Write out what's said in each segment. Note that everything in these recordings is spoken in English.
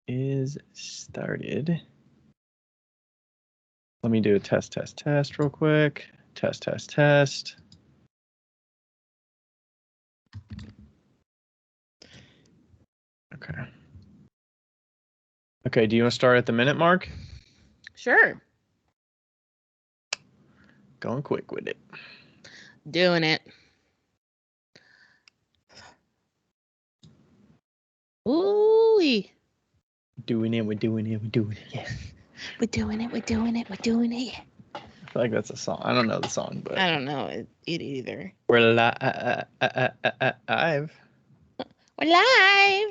is started. Let me do a test real quick. Test. Okay. Okay, do you want to start at the minute mark? Sure. Going quick with it. Doing it. Ooh-wee. Doing it. Yeah. We're doing it. I feel like that's a song. I don't know the song, but I don't know it either. we're live. We're live.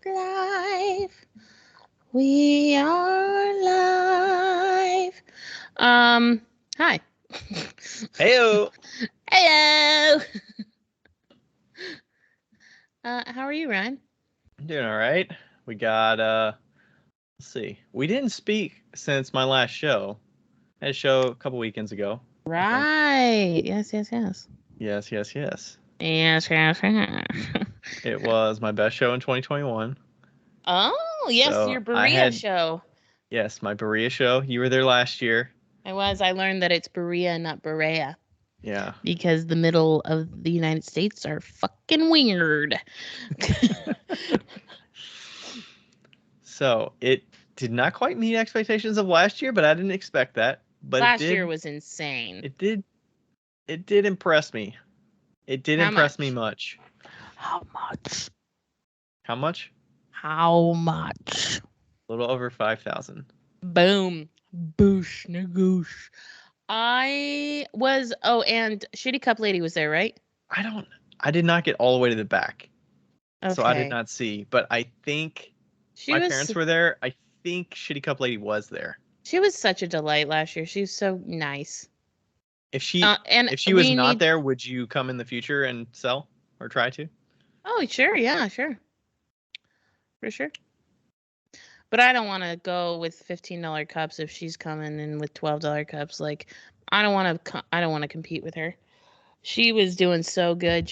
Live. We are live. Hi. Heyo. Hello. How are you, Ryan? I'm doing all right. We got let's see. We didn't speak since my last show. I had a show a couple weekends ago. Right. Yes. Yes. Yes. It was my best show in 2021. Oh, yes, So your Berea show. Yes, my Berea show. You were there last year. I was. I learned that it's Berea, not Berea. Yeah. Because the middle of the United States are fucking weird. So it did not quite meet expectations of last year, but I didn't expect that. But last year was insane. It did impress me. It did impress me much. How much? How much? How much? A little over 5,000. Boom. Boosh nagoosh. And Shitty Cup Lady was there, right? I did not get all the way to the back. Okay. So I did not see, but I think my parents were there. I think Shitty Cup Lady was there. She was such a delight last year. She was so nice. If she was not there, would you come in the future and sell or try to? Oh, sure. Yeah, sure. For sure. But I don't want to go with $15 cups if she's coming in with $12 cups. Like, I don't want to compete with her. She was doing so good.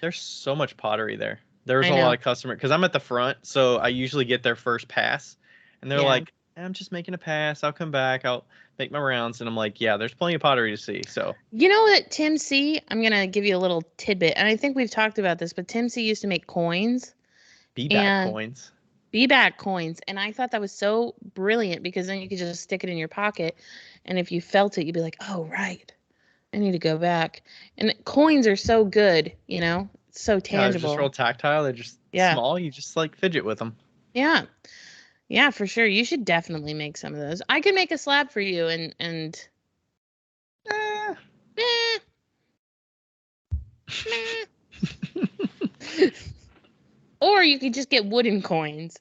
There's so much pottery there. There's a lot of customer because I'm at the front, so I usually get their first pass, and they're like, "I'm just making a pass. I'll come back. I'll make my rounds." And I'm like, "Yeah, there's plenty of pottery to see." So you know that Tim C. I'm gonna give you a little tidbit, and I think we've talked about this, but Tim C. used to make coins. Be-back coins, and I thought that was so brilliant because then you could just stick it in your pocket, and if you felt it, you'd be like, "Oh, right. I need to go back." And coins are so good, you know, so tangible. Yeah, they're just real tactile. They're just small. You just like fidget with them. Yeah. Yeah, for sure. You should definitely make some of those. I can make a slab for you and or you could just get wooden coins.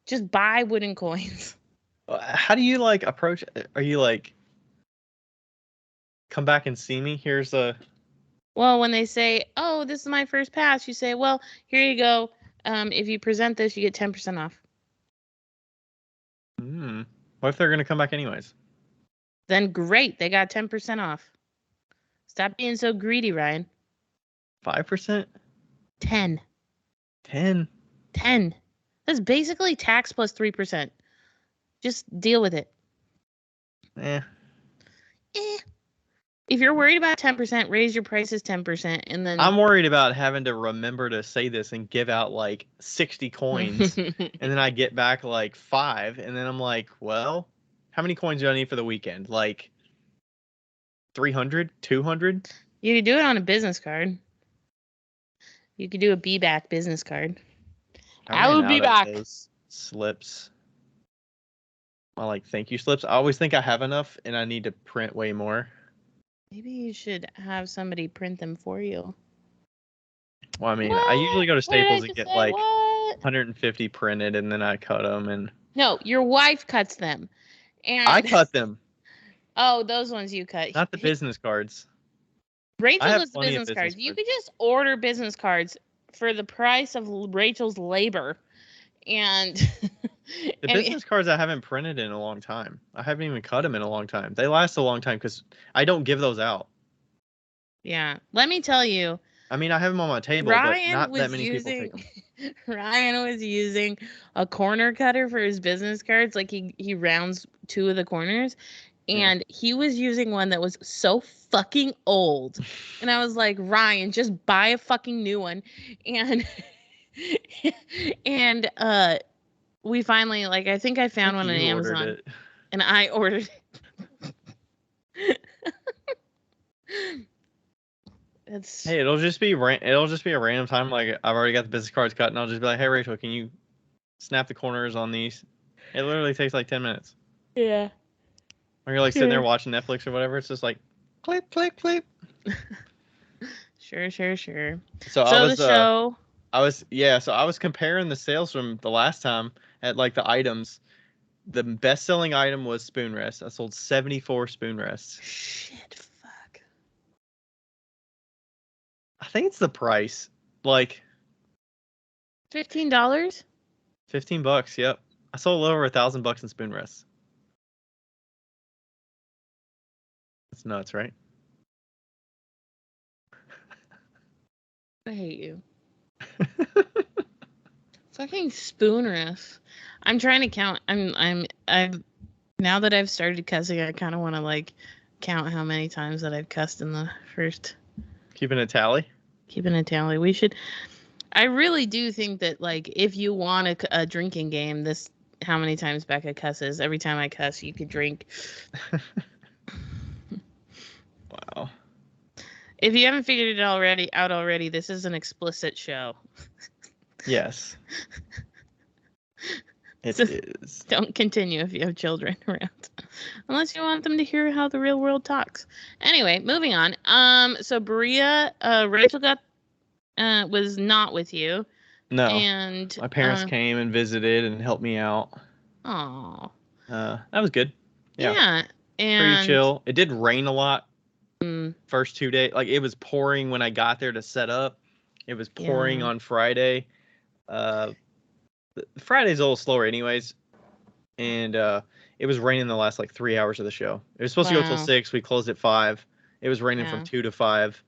Just buy wooden coins. How do you like approach? Are you like, come back and see me? Well, when they say, "Oh, this is my first pass," you say, "Well, here you go. If you present this, you get 10% off." What if they're going to come back anyways? Then great, they got 10% off. Stop being so greedy, Ryan. 5%? 10. 10. That's basically tax plus 3%. Just deal with it. If you're worried about 10%, raise your prices 10%, and then I'm worried about having to remember to say this and give out like 60 coins, and then I get back like 5, and then I'm like, well, how many coins do I need for the weekend? Like 300, 200? You could do it on a business card. You could do a be-back business card. I will be back. Those slips. My like thank you slips. I always think I have enough, and I need to print way more. Maybe you should have somebody print them for you. Well, I mean, I usually go to Staples and get like 150 printed, and then I cut them. And no, your wife cuts them. And I cut them. Oh, those ones you cut. Not the business cards. Rachel does the business cards. You could just order business cards for the price of Rachel's labor. And the business cards I haven't printed in a long time. I haven't even cut them in a long time. They last a long time because I don't give those out. Yeah. Let me tell you, I mean, I have them on my table, but not that many people take them. Ryan was using a corner cutter for his business cards. Like he rounds 2 of the corners, and he was using one that was so fucking old. And I was like, Ryan, just buy a fucking new one. And and we finally, like, I think I found one on Amazon, and I ordered it. Hey, it'll just be a random time. Like, I've already got the business cards cut, and I'll just be like, "Hey, Rachel, can you snap the corners on these?" It literally takes like 10 minutes. Yeah. Or you're like sitting there watching Netflix or whatever. It's just like, clip, clip, clip. Sure. So I was comparing the sales from the last time at like the items. The best-selling item was spoon rest. I sold 74 spoon rests. Shit, fuck. I think it's the price. Like $15? $15, yep. I sold a little over $1,000 in spoon rests. That's nuts, right? I hate you. Fucking spoon rest. I'm trying to count. I've now that I've started cussing, I kind of want to like count how many times that I've cussed in the first. Keeping a tally. We should. I really do think that, like, if you want a drinking game, this how many times Becca cusses. Every time I cuss, you could drink. Wow. If you haven't figured it out already, this is an explicit show. Yes. It is. Don't continue if you have children around. Unless you want them to hear how the real world talks. Anyway, moving on. So Berea, Rachel was not with you. No. And my parents came and visited and helped me out. Oh. That was good. Yeah. And pretty chill. It did rain a lot. First 2 days. Like, it was pouring when I got there to set up. It was pouring on Friday. Friday's a little slower anyways. And it was raining the last like 3 hours of the show. It was supposed to go till 6. We closed at 5. It was raining from 2 to 5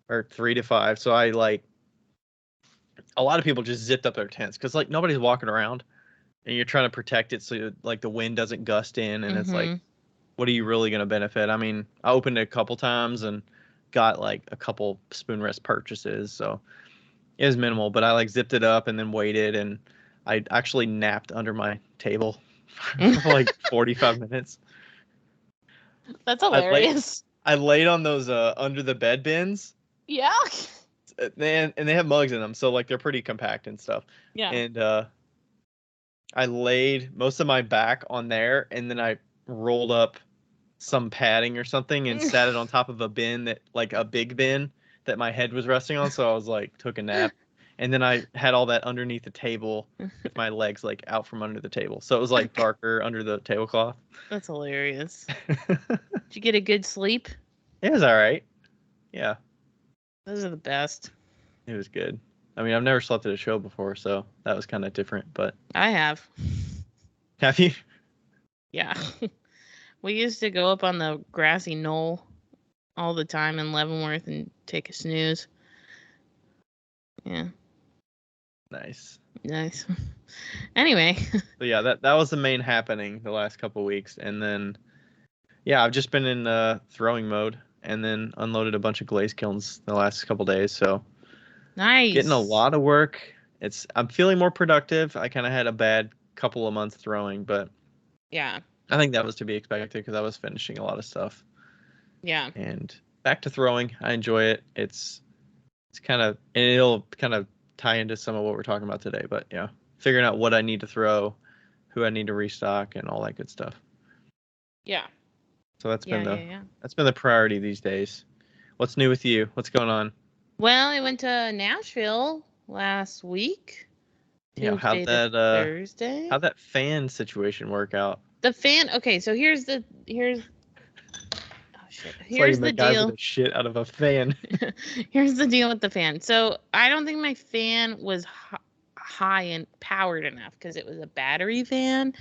or 3 to 5. So I like a lot of people just zipped up their tents because like nobody's walking around and you're trying to protect it so like the wind doesn't gust in, and it's like, what are you really going to benefit? I mean, I opened it a couple times and got like a couple spoon rest purchases, so it was minimal, but I like zipped it up and then waited, and I actually napped under my table for like 45 minutes. That's hilarious. I laid on those under the bed bins. Yeah. And they have mugs in them, so like they're pretty compact and stuff. Yeah. And I laid most of my back on there, and then I rolled up some padding or something and sat it on top of a bin, that like a big bin that my head was resting on. So I was like, took a nap. And then I had all that underneath the table with my legs like out from under the table. So it was like darker under the tablecloth. That's hilarious. Did you get a good sleep? It was all right. Yeah. Those are the best. It was good. I mean, I've never slept at a show before, so that was kind of different, but I have. Have you? Yeah. We used to go up on the grassy knoll all the time in Leavenworth and take a snooze. Yeah. Nice. Anyway. So yeah, that was the main happening the last couple of weeks, and then yeah, I've just been in throwing mode, and then unloaded a bunch of glaze kilns the last couple days, so nice. Getting a lot of work. I'm feeling more productive. I kind of had a bad couple of months throwing, but yeah, I think that was to be expected because I was finishing a lot of stuff. Yeah. And back to throwing. I enjoy it. It's kind of, and it'll kind of tie into some of what we're talking about today, but yeah, figuring out what I need to throw, who I need to restock, and all that good stuff. Yeah. So that's been the priority these days. What's new with you? What's going on? Well, I went to Nashville last week. Yeah, Thursday. How'd that fan situation work out? The fan. Okay, so here's oh shit. Here's the deal. The shit out of a fan. Here's the deal with the fan. So I don't think my fan was high and powered enough because it was a battery fan,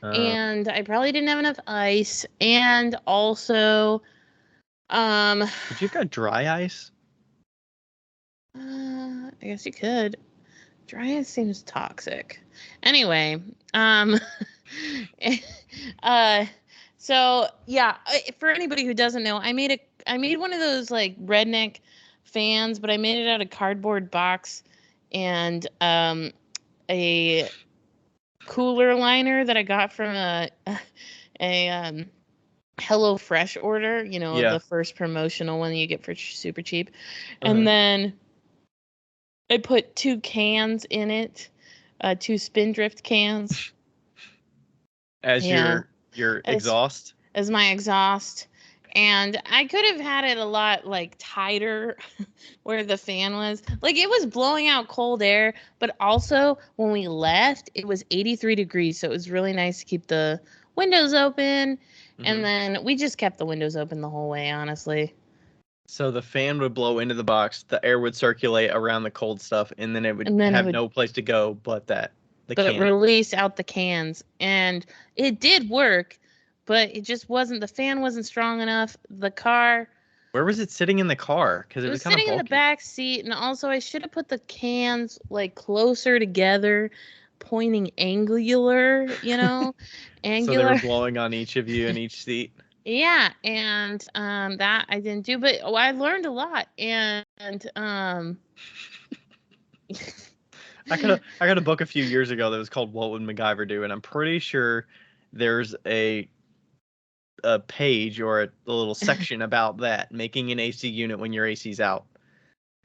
and I probably didn't have enough ice, and also, Did you got dry ice? I guess you could. Dry ice seems toxic. Anyway, uh, so yeah, for anybody who doesn't know, I made one of those like redneck fans, but I made it out of cardboard box and a cooler liner that I got from a Hello Fresh order, Yeah. the first promotional one you get for super cheap. And Uh-huh. then I put 2 cans in it, 2 Spindrift cans. As Yeah, your as exhaust. as my exhaust. And I could have had it a lot like tighter where the fan was. Like it was blowing out cold air, but also when we left, it was 83 degrees, so it was really nice to keep the windows open. And Hmm. then we just kept the windows open the whole way, honestly. So the fan would blow into the box, the air would circulate around the cold stuff, and then it would And then it have would no place to go but the but can. release out the cans. And it did work, but it just wasn't, the fan wasn't strong enough. The car, Where was it sitting in the car? Because it it was was kind of sitting in the bulky. back seat, and also I should have put the cans like closer together, pointing So they were angular. blowing on each of you in each seat. Yeah, and that I didn't do, but I learned a lot, and I got a book a few years ago that was called What Would MacGyver Do, and I'm pretty sure there's a page or a little section about that, making an AC unit when your AC's out.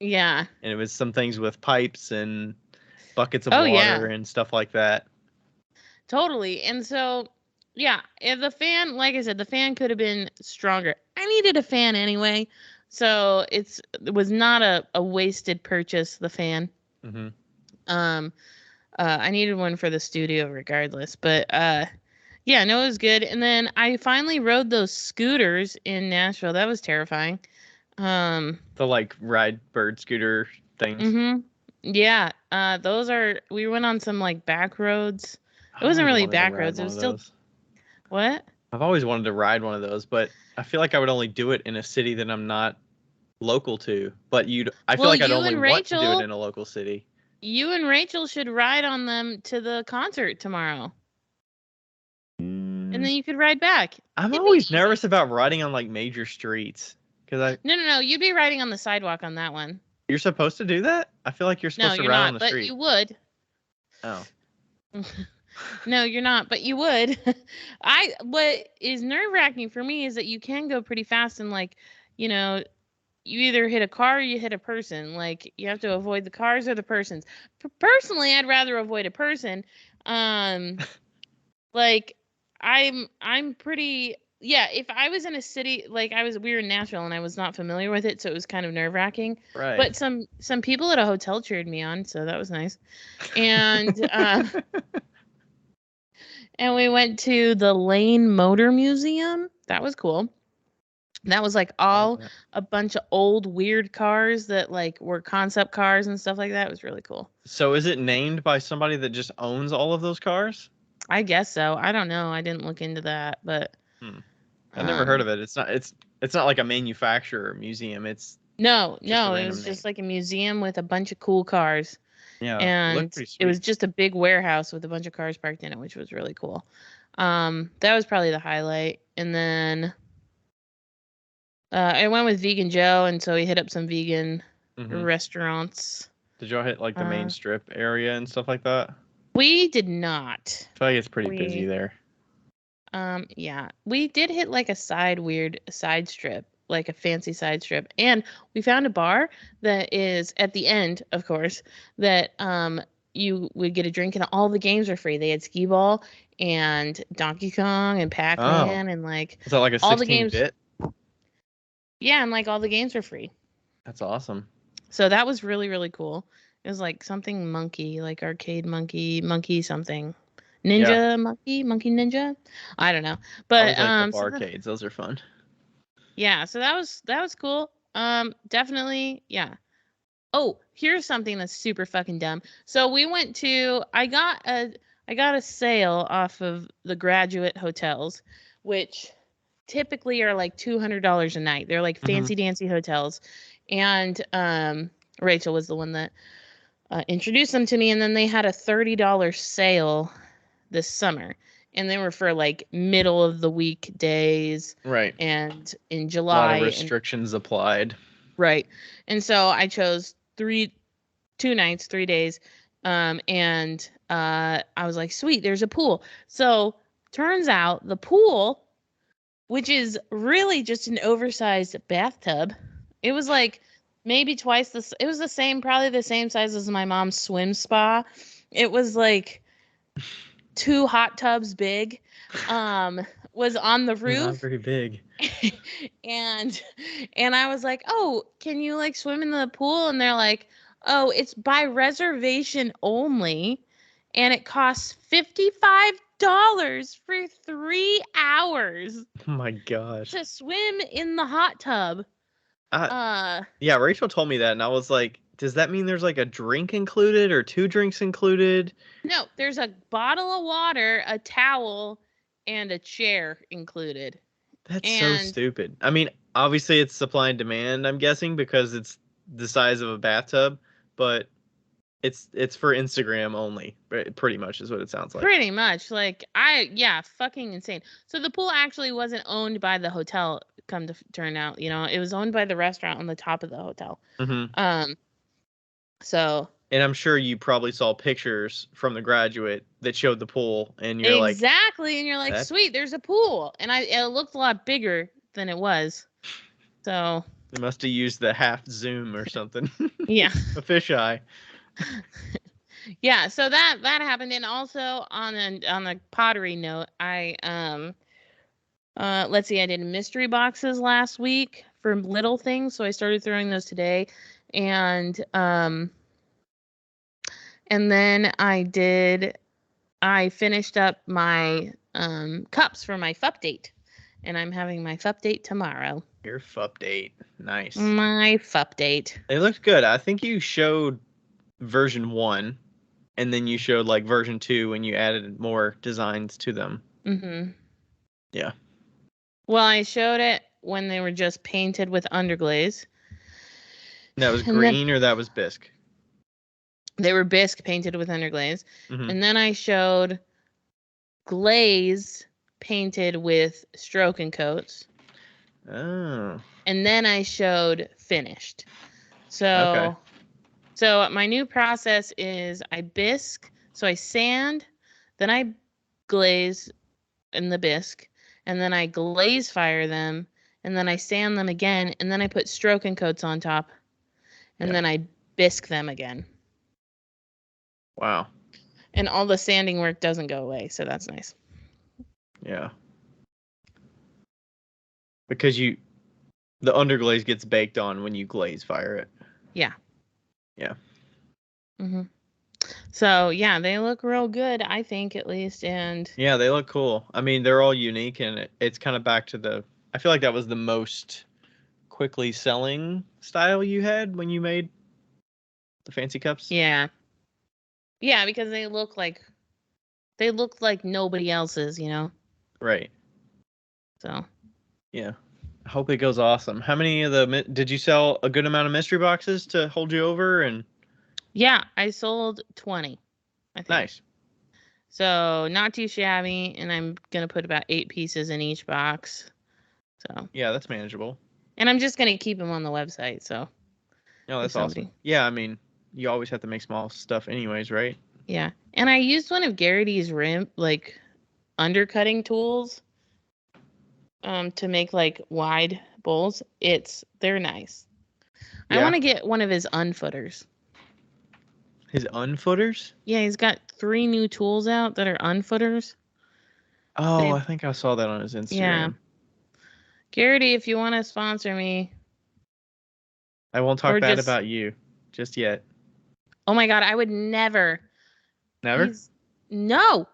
yeah. And it was some things with pipes and buckets of Oh water yeah, and stuff like that. totally. And so yeah, if the fan, like I said, the fan could have been stronger. I needed a fan anyway, so it was not a wasted purchase, the fan. Hmm. Um I needed one for the studio regardless, but yeah, no, it was good. And then I finally rode those scooters in Nashville. That was terrifying. Um The like ride bird scooter things. mhm. Yeah, we went on some like back roads. It I've wasn't always really wanted to back ride roads. It one was of still those. what? I've always wanted to ride one of those, but I feel like I would only do it in a city that I'm not local to. But I feel Well, like I'd only want to do it in a local city. You and Rachel should ride on them to the concert tomorrow. And Mm, then you could ride back. I'm It'd be always easy. nervous about riding on like major streets because No. You'd be riding on the sidewalk on that one. you're supposed to do that. I feel like you're No, supposed to you're ride on not, the but street. you would. Oh. No, you're not, but you would. What is nerve-wracking for me is that you can go pretty fast and like, you know, you either hit a car or you hit a person. Like you have to avoid the cars or the persons. Personally, I'd rather avoid a person. Um like I'm pretty, yeah, if I was in a city like we were in Nashville and I was not familiar with it, so it was kind of nerve-wracking. Right. But some people at a hotel cheered me on, so that was nice. And and we went to the Lane Motor Museum. That was cool. That was like Love all that. a bunch of old weird cars that like were concept cars and stuff like that. It was really cool. So is it named by somebody that just owns all of those cars? I guess so. I don't know. I didn't look into that, but Hmm. I've never heard um of it. It's not like a manufacturer or museum. It's no, just a no, it random was name. just like a museum with a bunch of cool cars. Yeah, it looked And pretty it was sweet. just a big warehouse with a bunch of cars parked in it, which was really cool. That was probably the highlight. And then I went with Vegan Joe, and so we hit up some vegan Hmm. restaurants. Did y'all hit like the main Uh, strip area and stuff like that? we did not. I feel like it's pretty busy We there. yeah, we did hit like a weird side strip, like a fancy side strip, and we found a bar that is at the end, of course, that you would get a drink and all the games are free. They had skee ball and Donkey Kong and Oh, Pac-Man and like is that like a all the 16 games. bit? Yeah, and like all the games were free. That's awesome. So that was really, really cool. It was like something monkey, like arcade monkey something. Yeah, Ninja monkey ninja. I don't know. I But always like the barcades. Those are fun. yeah, so that was cool. Definitely, yeah. Oh, here's something that's super fucking dumb. So we went to I got a sale off of the graduate hotels, which typically are like $200 a night. They're like Hmm. fancy dancy hotels. And Rachel was the one that introduced them to me, and then they had a $30 sale this summer, and they were for like middle of the week days, Right. and in A July. lot of restrictions applied. Right. And so I chose 2 nights, 3 days. And I was like, sweet, there's a pool. So turns out the pool, which is really just an oversized bathtub, it was like maybe twice this. It was probably the same size as my mom's swim spa. It was like 2 hot tubs big. Was on the roof. Not very big. and I was like, oh, can you like swim in the pool? And they're like, oh, it's by reservation only, and it costs $55 for 3 hours. Oh my gosh. To swim in the hot tub. Yeah, Rachel told me that, and I was like, does that mean there's like a drink included or 2 drinks included? No, there's a bottle of water, a towel, and a chair included. That's so stupid. I mean, obviously it's supply and demand, I'm guessing, because it's the size of a bathtub, but it's for Instagram only, pretty much is what it sounds like. Pretty much. Like, fucking insane. So the pool actually wasn't owned by the hotel, come to turn out, it was owned by the restaurant on the top of the hotel. Mm-hmm. So. And I'm sure you probably saw pictures from The Graduate that showed the pool, and you're like, exactly, and you're like, sweet, there's a pool, and it looked a lot bigger than it was. So. They must have used the half zoom or something. Yeah. A fisheye. Yeah, so that happened, and also on a pottery note, I let's see, I did mystery boxes last week for little things, so I started throwing those today, and then I finished up my cups for my FUP date, and I'm having my FUP date tomorrow. Your FUP date, nice. My FUP date. They looked good. I think you showed version 1, and then you showed like version 2 when you added more designs to them. Mm-hmm. Yeah. Well, I showed it when they were just painted with underglaze. That was green, or that was bisque? They were bisque painted with underglaze. Mm-hmm. And then I showed glaze painted with stroke and coats. Oh. And then I showed finished. So my new process is I bisque, so I sand, then I glaze in the bisque, and then I glaze fire them, and then I sand them again, and then I put stroke and coats on top, and then I bisque them again. Wow. And all the sanding work doesn't go away, so that's nice. Yeah. Because the underglaze gets baked on when you glaze fire it. Yeah. Yeah. Mm-hmm. So, yeah, they look real good, I think, at least. And yeah, they look cool. I mean, they're all unique, and it's kind of back to I feel like that was the most quickly selling style you had when you made the fancy cups. Yeah. Yeah, because they look like nobody else's, Right. So. Yeah. I hope it goes awesome. How many did you sell a good amount of mystery boxes to hold you over? And yeah, I sold 20, I think. Nice. So not too shabby, and I'm gonna put about 8 pieces in each box. So yeah, that's manageable. And I'm just gonna keep them on the website. So. No, that's awesome. Yeah, I mean, you always have to make small stuff, anyways, right? Yeah, and I used one of Garrity's undercutting tools. To make like wide bowls. They're nice. Yeah. I want to get one of his unfooters. His unfooters? Yeah, he's got 3 new tools out that are unfooters. Oh, I think I saw that on his Instagram. Yeah. Garrity, if you want to sponsor me. I won't talk bad about you just yet. Oh my God, I would never. Never? No.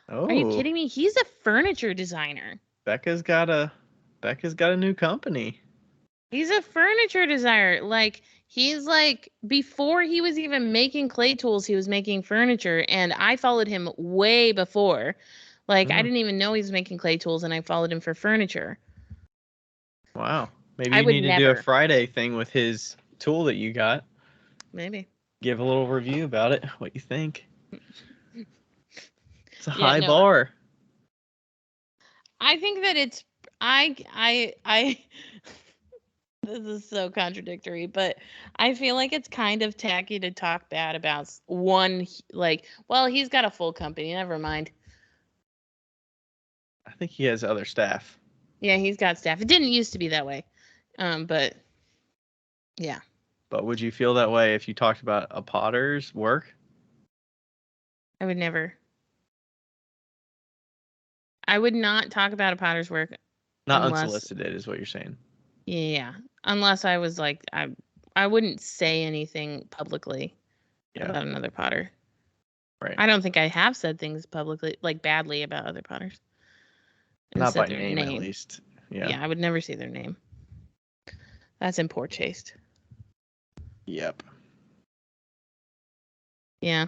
Oh. Are you kidding me? He's a furniture designer. Becca's got a new company. He's a furniture designer. Like, he's like, before he was even making clay tools, he was making furniture, and I followed him way before. Like, I didn't even know he was making clay tools, and I followed him for furniture. Wow. Maybe you need to do a Friday thing with his tool that you got. Maybe. Give a little review about it. What you think? It's a Yeah, high no, bar. I think that it's I this is so contradictory, but I feel like it's kind of tacky to talk bad about one, like, well, he's got a full company, never mind. I think he has other staff. Yeah, he's got staff. It didn't used to be that way. But yeah. But would you feel that way if you talked about a potter's work? I would never. I would not talk about a potter's work Not unless, unsolicited is what you're saying. yeah, unless I was like, I wouldn't say anything publicly about another potter. Right. I don't think I have said things publicly, like badly about other potters. Not by name, at least. Yeah, I would never say their name. That's in poor taste. Yep. Yeah.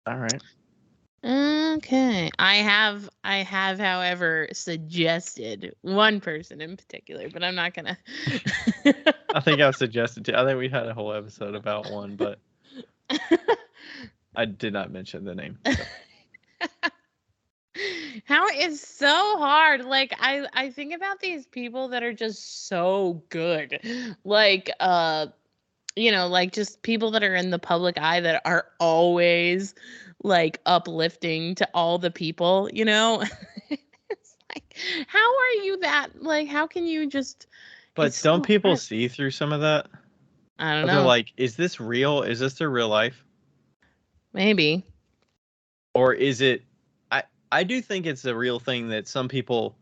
All right. Okay. I have, however, suggested one person in particular, but I'm not gonna. I think I've suggested to. I think we had a whole episode about one, but I did not mention the name. So. How it's so hard. Like I think about these people that are just so good. Like you know, like just people that are in the public eye that are always like uplifting to all the people, you know? It's like, how are you that, like, how can you just, But don't people see through some of that? I don't know. They're like, is this real? Is this their real life? Maybe. Or is it, I do think it's a real thing that some people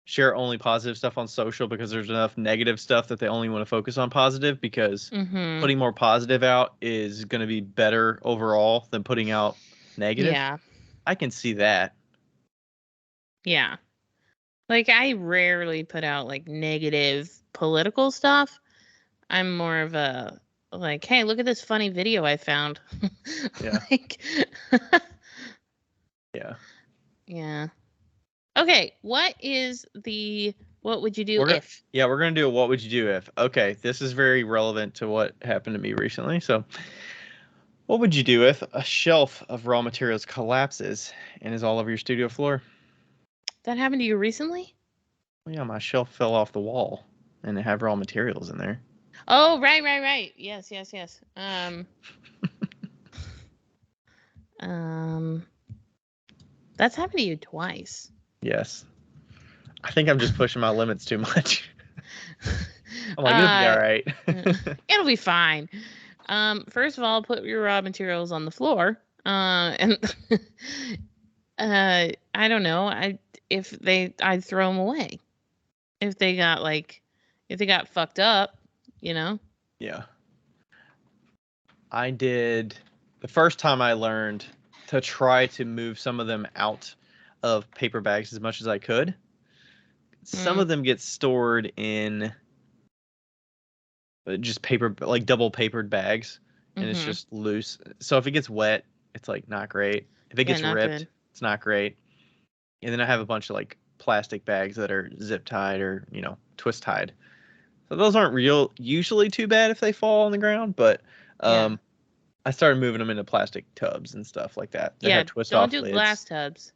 share only positive stuff on social because there's enough negative stuff that they only want to focus on positive, because putting more positive out is going to be better overall than putting out negative. Yeah. I can see that. Yeah. Like I rarely put out like negative political stuff. I'm more of a like, hey, look at this funny video I found. Yeah. Like, yeah. Yeah. Okay, what would you do if? Yeah, we're going to do a what would you do if. Okay, this is very relevant to what happened to me recently. So, what would you do if a shelf of raw materials collapses and is all over your studio floor? That happened to you recently? Well, yeah, my shelf fell off the wall and it had raw materials in there. Oh, right. Yes. That's happened to you twice. Yes. I think I'm just pushing my limits too much. I'm like, it'll be all right. It'll be fine. First of all, put your raw materials on the floor. And I don't know. I'd throw them away. If they got fucked up, you know? Yeah. I did the first time I learned to try to move some of them out of paper bags as much as I could. Some of them get stored in just paper, like double papered bags, and it's just loose. So if it gets wet, it's like not great. If it gets ripped, it's not great. And then I have a bunch of like plastic bags that are zip tied or, twist tied. So those aren't usually too bad if they fall on the ground, but I started moving them into plastic tubs and stuff like that. They have twist off lids. Don't do glass tubs.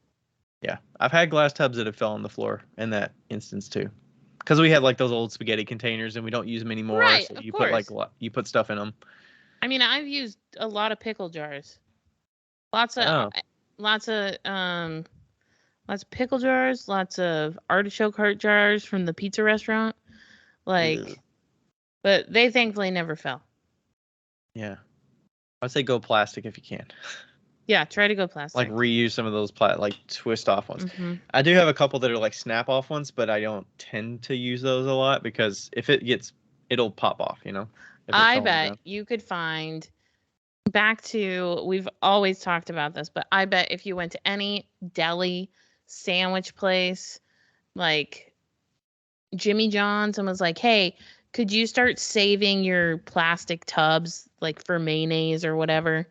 Yeah, I've had glass tubs that have fell on the floor in that instance too, because we had like those old spaghetti containers and we don't use them anymore. Right, so of you course. put you put stuff in them. I mean, I've used a lot of pickle jars. Lots of pickle jars, lots of artichoke heart jars from the pizza restaurant. Like, but they thankfully never fell. Yeah. I'd say go plastic if you can. Yeah, try to go plastic. Like reuse some of those like twist off ones. I do have a couple that are like snap off ones, but I don't tend to use those a lot because if it'll pop off, I bet you could find, back to, we've always talked about this, but I bet if you went to any deli sandwich place, like Jimmy John's, and was like, hey, could you start saving your plastic tubs like for mayonnaise or whatever?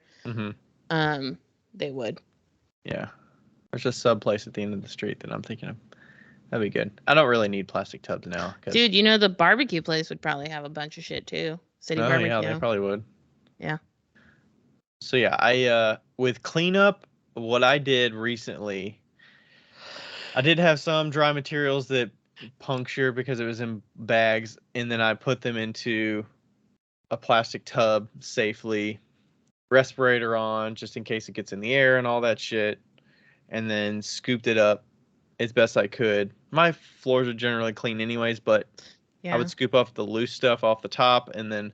They would. Yeah. There's a sub place at the end of the street that I'm thinking of. That'd be good. I don't really need plastic tubs now. Dude, the barbecue place would probably have a bunch of shit too. City Oh yeah, they barbecue. probably would. Yeah. So yeah, I with cleanup, what I did recently, I did have some dry materials that punctured because it was in bags, and then I put them into a plastic tub safely, respirator on just in case it gets in the air and all that shit, and then scooped it up as best I could. My floors are generally clean anyways, but I Yeah. would scoop off the loose stuff off the top and then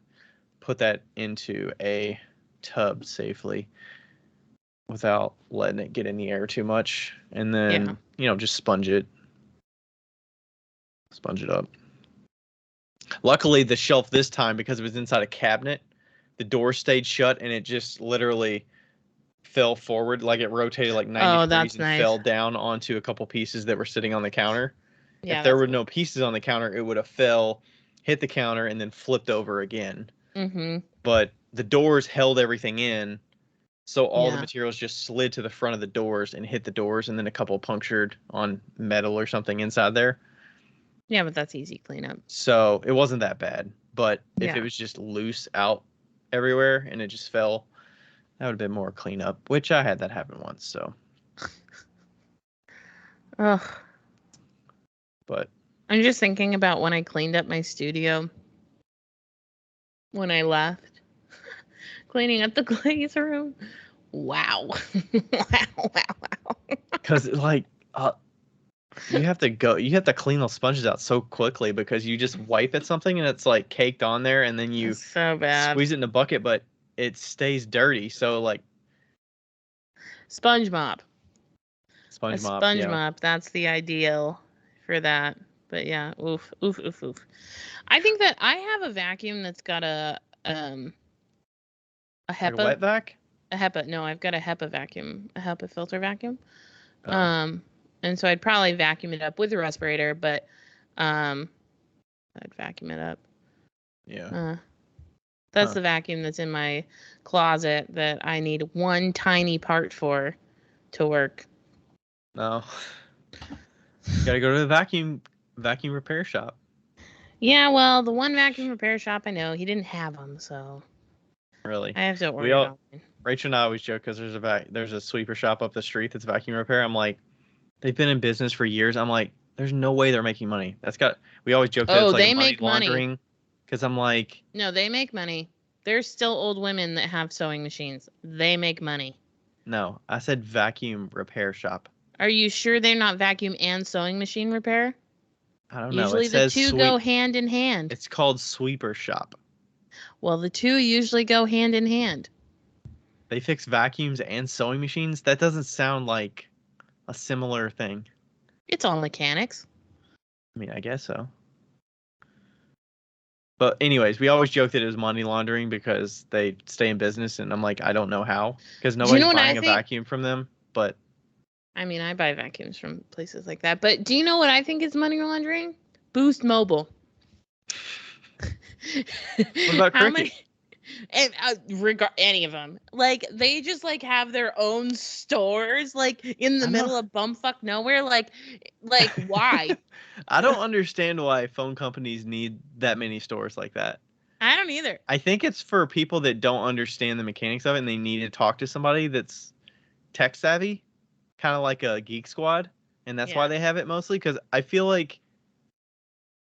put that into a tub safely without letting it get in the air too much. And Yeah. then, just sponge it up. Luckily, the shelf this time, because it was inside a cabinet, the door stayed shut and it just literally fell forward, like it rotated like 90 Oh, degrees that's and nice. fell down onto a couple pieces that were sitting on the counter. Yeah, If there that's were cool. no pieces on the counter, it would have fell, hit the counter, and then flipped over again. Mm-hmm. But the doors held everything in, so all the Yeah. materials just slid to the front of the doors and hit the doors, and then a couple punctured on metal or something inside there. Yeah, but that's easy cleanup. So it wasn't that bad. But if it Yeah. was just loose out everywhere and it just fell, that would have been more cleanup, which I had that happen once. So, Ugh. but I'm just thinking about when I cleaned up my studio when I left. Cleaning up the glaze room. Wow. Wow. because you have to clean those sponges out so quickly because you just wipe at something and it's like caked on there, and then you It's so bad. squeeze it in a bucket, but it stays dirty. So like Sponge mop. A sponge mop, sponge yeah. mop. That's the ideal for that. But yeah, oof, oof, oof, oof. I think that I have a vacuum that's got a Like a HEPA. wet vac? A HEPA. No, I've got a HEPA vacuum. A HEPA filter vacuum. Oh. And so I'd probably vacuum it up with a respirator, but I'd vacuum it up. Yeah. That's Huh. the vacuum that's in my closet that I need one tiny part for to work. No. Gotta go to the vacuum repair shop. Yeah, well, the one vacuum repair shop I know, he didn't have them, so Really. I have to order it online. Rachel and I always joke because there's a sweeper shop up the street that's vacuum repair. I'm like, they've been in business for years. I'm like, there's no way they're making money. We always joke that it's Oh, like they a money make money. laundering. Because I'm like, No, they make money. There's still old women that have sewing machines. They make money. no, I said vacuum repair shop. Are you sure they're not vacuum and sewing machine repair? I don't know. Usually It the says two go hand in hand. It's called sweeper shop. Well, the two usually go hand in hand. They fix vacuums and sewing machines. That doesn't sound like a similar thing. It's all mechanics. I mean, I guess so. But anyways, we always joke that it was money laundering because they stay in business, and I'm like, I don't know how, because nobody's buying a vacuum from them. But I mean, I buy vacuums from places like that. But do you know what I think is money laundering? Boost Mobile. what about How Cricket? many? And any of them, like they just like have their own stores, like in the middle of bumfuck nowhere. Like why? I don't understand why phone companies need that many stores like that. I don't either. I think it's for people that don't understand the mechanics of it and they need to talk to somebody that's tech savvy, kind of like a Geek Squad, and that's why they have it mostly. Because I feel like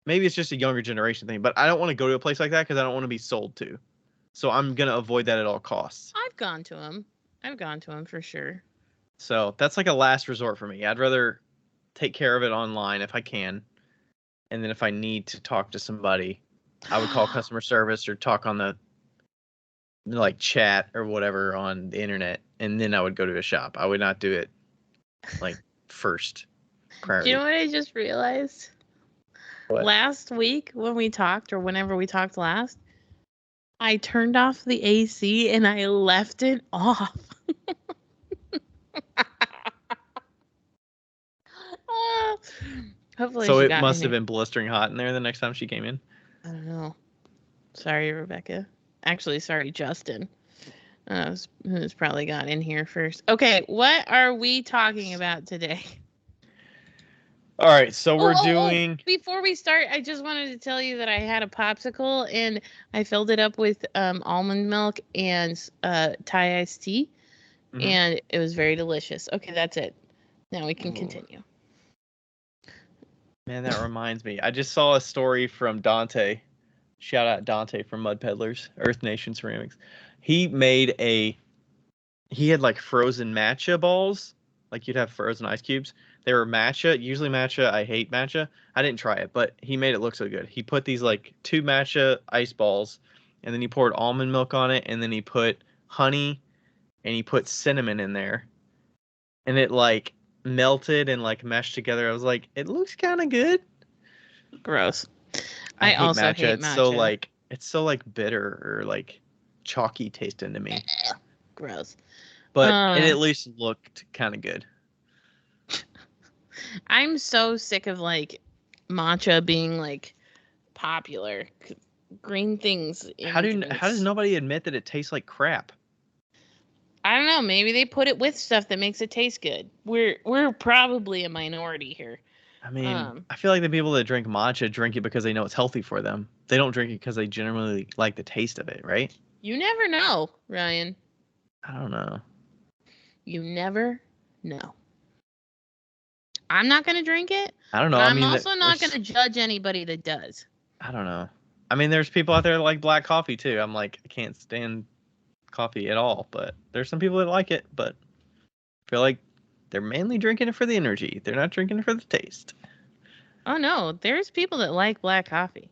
maybe it's just a younger generation thing, but I don't want to go to a place like that because I don't want to be sold to. So I'm gonna avoid that at all costs. I've gone to them for sure. So that's like a last resort for me. I'd rather take care of it online if I can, and then if I need to talk to somebody, I would call customer service or talk on the like chat or whatever on the internet, and then I would go to a shop. I would not do it like first priority. Do you know what I just realized? What? Last week when we talked, or whenever we talked last, I turned off the AC and I left it off. Hopefully So she it got must in have here. been blistering hot in there the next time she came in. I don't know. Sorry, Rebecca. Actually, sorry, Justin. Who's probably got in here first. Okay, what are we talking about today? All right, so we're Oh, doing. before we start, I just wanted to tell you that I had a popsicle and I filled it up with almond milk and Thai iced tea, and it was very delicious. Okay, that's it. Now we can continue. Man, that reminds me. I just saw a story from Dante. Shout out Dante from Mud Peddlers, Earth Nation Ceramics. He had like frozen matcha balls. Like you'd have frozen ice cubes. They were matcha. Usually matcha, I hate matcha. I didn't try it, but he made it look so good. He put these like 2 matcha ice balls, and then he poured almond milk on it, and then he put honey, and he put cinnamon in there. And it like melted and like meshed together. I was like, it looks kind of good. Gross. I hate also matcha. hate It's so like bitter or like chalky tasting to me. Gross. But it at least looked kind of good. I'm so sick of like matcha being like popular. Green things. How does nobody admit that it tastes like crap? I don't know. Maybe they put it with stuff that makes it taste good. We're probably a minority here. I mean, I feel like the people that drink matcha drink it because they know it's healthy for them. They don't drink it because they generally like the taste of it, right? You never know, Ryan. I don't know. You never know. I'm not going to drink it. I don't know. I'm also not going to judge anybody that does. I don't know. I mean, there's people out there that like black coffee too. I'm like, I can't stand coffee at all, but there's some people that like it, but I feel like they're mainly drinking it for the energy. They're not drinking it for the taste. Oh no, there's people that like black coffee.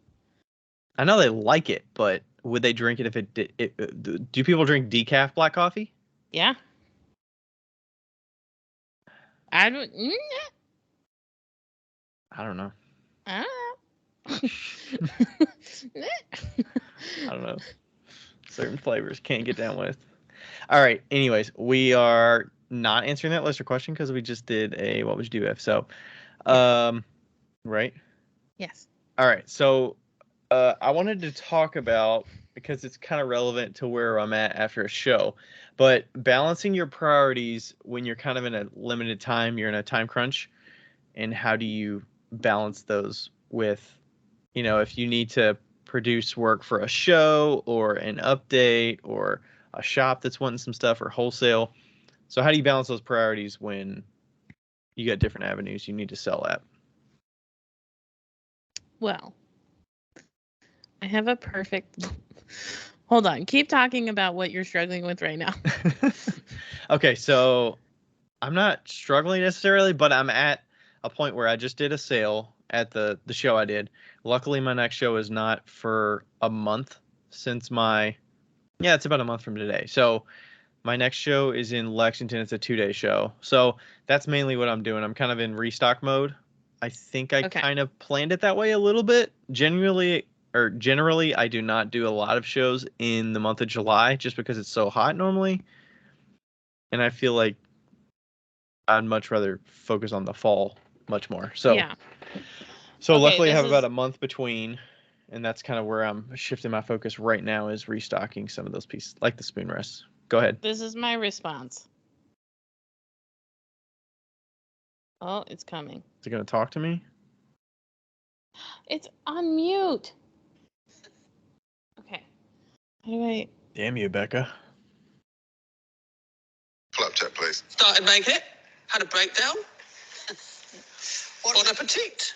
I know they like it, but would they drink it if it did? Do people drink decaf black coffee? Yeah. I don't know. I don't know. I don't know. Certain flavors can't get down with. All right. Anyways, we are not answering that listener question because we just did a what would you do if. So, right? Yes. All right. So, I wanted to talk about, because it's kind of relevant to where I'm at after a show, but balancing your priorities when you're kind of in a limited time, you're in a time crunch, and how do you balance those with, if you need to produce work for a show or an update or a shop that's wanting some stuff or wholesale. So how do you balance those priorities when you got different avenues you need to sell at? Well, I have a perfect... Hold on. Keep talking about what you're struggling with right now. Okay, so I'm not struggling necessarily, but I'm at a point where I just did a sale at the show I did. Luckily, my next show is not for a month since it's about a month from today. So my next show is in Lexington. It's a 2-day show. So that's mainly what I'm doing. I'm kind of in restock mode. I think I kind of planned it that way a little bit. Generally, I do not do a lot of shows in the month of July just because it's so hot normally. And I feel like I'd much rather focus on the fall much more. So, yeah. So luckily I have about a month between, and that's kind of where I'm shifting my focus right now, is restocking some of those pieces, like the spoon rests. Go ahead. This is my response. Oh, it's coming. Is it going to talk to me? It's on mute. Okay. How do I... Damn you, Becca. Flapjack, please. Started making it. Had a breakdown. Bon appetit.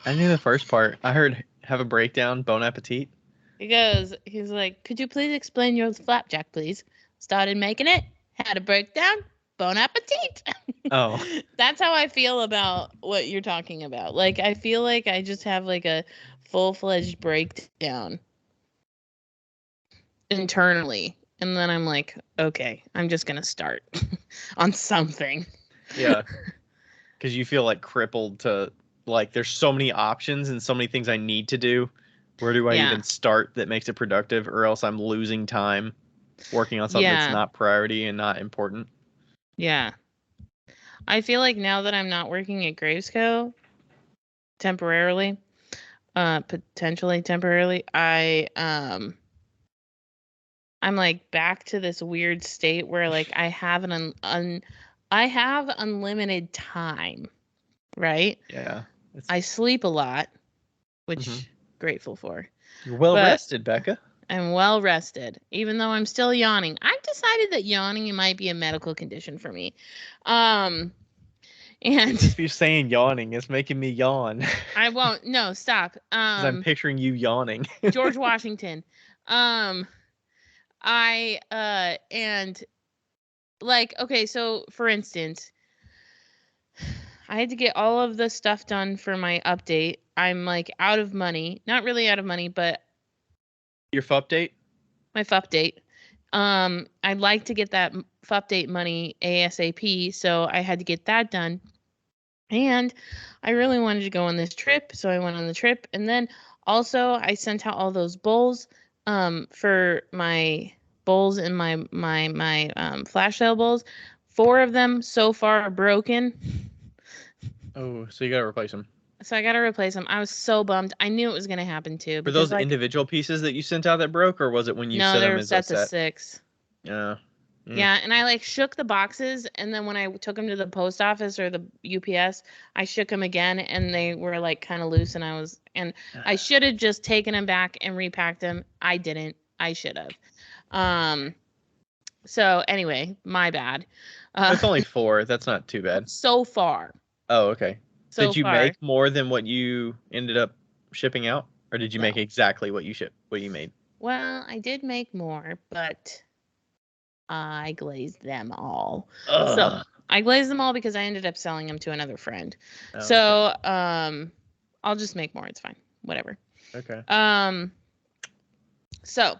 I knew the first part. I heard have a breakdown, bon appetit. He's like, could you please explain your flapjack, please? Started making it. Had a breakdown. Bon appetit. Oh. That's how I feel about what you're talking about. Like, I feel like I just have like a full-fledged breakdown internally. And then I'm like, okay, I'm just going to start on something. Yeah. Because you feel like crippled to, like, there's so many options and so many things I need to do. Where do I even start that makes it productive, or else I'm losing time working on something that's not priority and not important? Yeah. I feel like now that I'm not working at Gravesco temporarily, potentially temporarily, I'm like back to this weird state where like I have an I have unlimited time, right? Yeah. I sleep a lot, which Mhm. grateful for. You're well But- rested, Becca. I'm well rested, even though I'm still yawning. I've decided that yawning might be a medical condition for me. And If you're saying yawning, it's making me yawn. I won't. No, stop. 'Cause I'm picturing you yawning. George Washington. And like, okay, so for instance, I had to get all of the stuff done for my update. I'm like out of money. Not really out of money, but Your update? my update. I'd like to get that update money ASAP, so I had to get that done. And I really wanted to go on this trip, so I went on the trip. And then also I sent out all those bowls for my bowls and my flash sale bowls. 4 of them so far are broken. Oh, so you gotta replace them. So I got to replace them. I was so bummed. I knew it was going to happen too. Were Because, those individual pieces that you sent out that broke, or was it when you no, set there them were as a sets of set? 6. Yeah. Yeah, and I like shook the boxes, and then when I took them to the post office or the UPS, I shook them again, and they were like kind of loose, and I should have just taken them back and repacked them. I didn't. I should have. So anyway, my bad. It's only 4. That's not too bad. So far. Oh, okay. So Did you far. make more than what you ended up shipping out, or did you No. make exactly what you made? Well, I did make more, but I glazed them all. Ugh. So I glazed them all because I ended up selling them to another friend. Oh, So I'll just make more. It's fine. Whatever. okay. So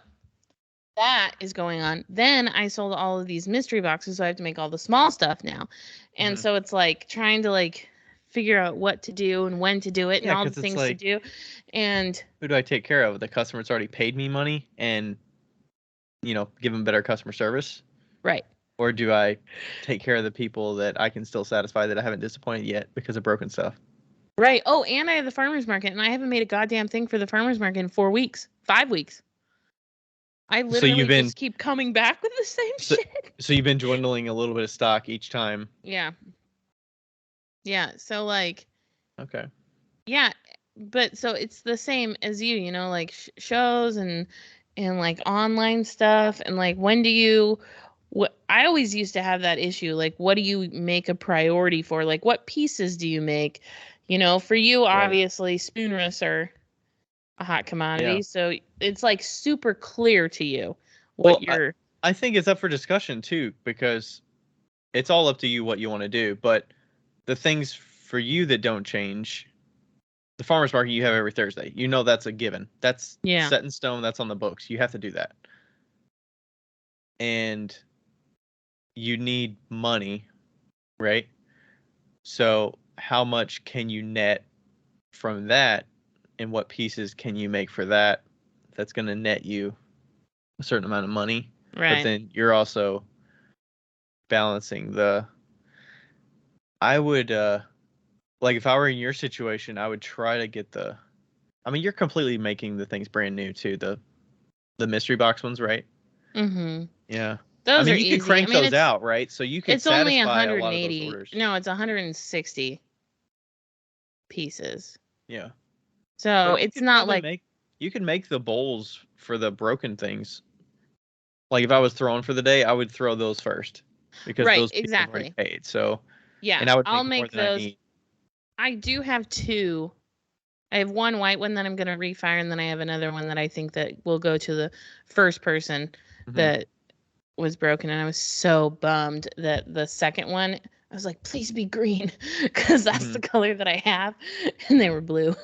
that is going on. Then I sold all of these mystery boxes, so I have to make all the small stuff now. And Mhm. so it's like trying to like figure out what to do and when to do it and all the 'cause it's things like, to do. And who do I take care of? The customer's already paid me money and, give them better customer service? right. Or do I take care of the people that I can still satisfy that I haven't disappointed yet because of broken stuff? Right. Oh, and I have the farmer's market, and I haven't made a goddamn thing for the farmer's market in 4 weeks. 5 weeks. I literally just keep coming back with the same shit. So you've been dwindling a little bit of stock each time. Yeah. Yeah. So like, Okay. yeah, but so it's the same as you, like shows and like online stuff, and like when do you I always used to have that issue, like what do you make a priority for? Like what pieces do you make? For you, Right. obviously spoon wrists are a hot commodity, Yeah. so it's like super clear to you what you're. I think it's up for discussion too, because it's all up to you what you want to do. But the things for you that don't change, the farmer's market you have every Thursday, that's a given. That's set in stone. That's on the books. You have to do that. And you need money, right? So how much can you net from that, and what pieces can you make for that? That's going to net you a certain amount of money. Right. But then you're also balancing I would, like if I were in your situation, I would try to get you're completely making the things brand new too. The mystery box ones, right? Mm-hmm. Yeah. Those are you easy. could crank those out, right? So you could It's only satisfy a lot of those 180. orders. No, it's 160 pieces. Yeah. So it's not like you can make the bowls for the broken things. Like if I was throwing for the day, I would throw those first because those people have already paid. So yeah, and I would I'll make more make than I those. need. I do have 2. I have one white one that I'm gonna refire, and then I have another one that I think that will go to the first person that was broken. And I was so bummed that the second one, I was like, please be green, because that's the color that I have, and they were blue.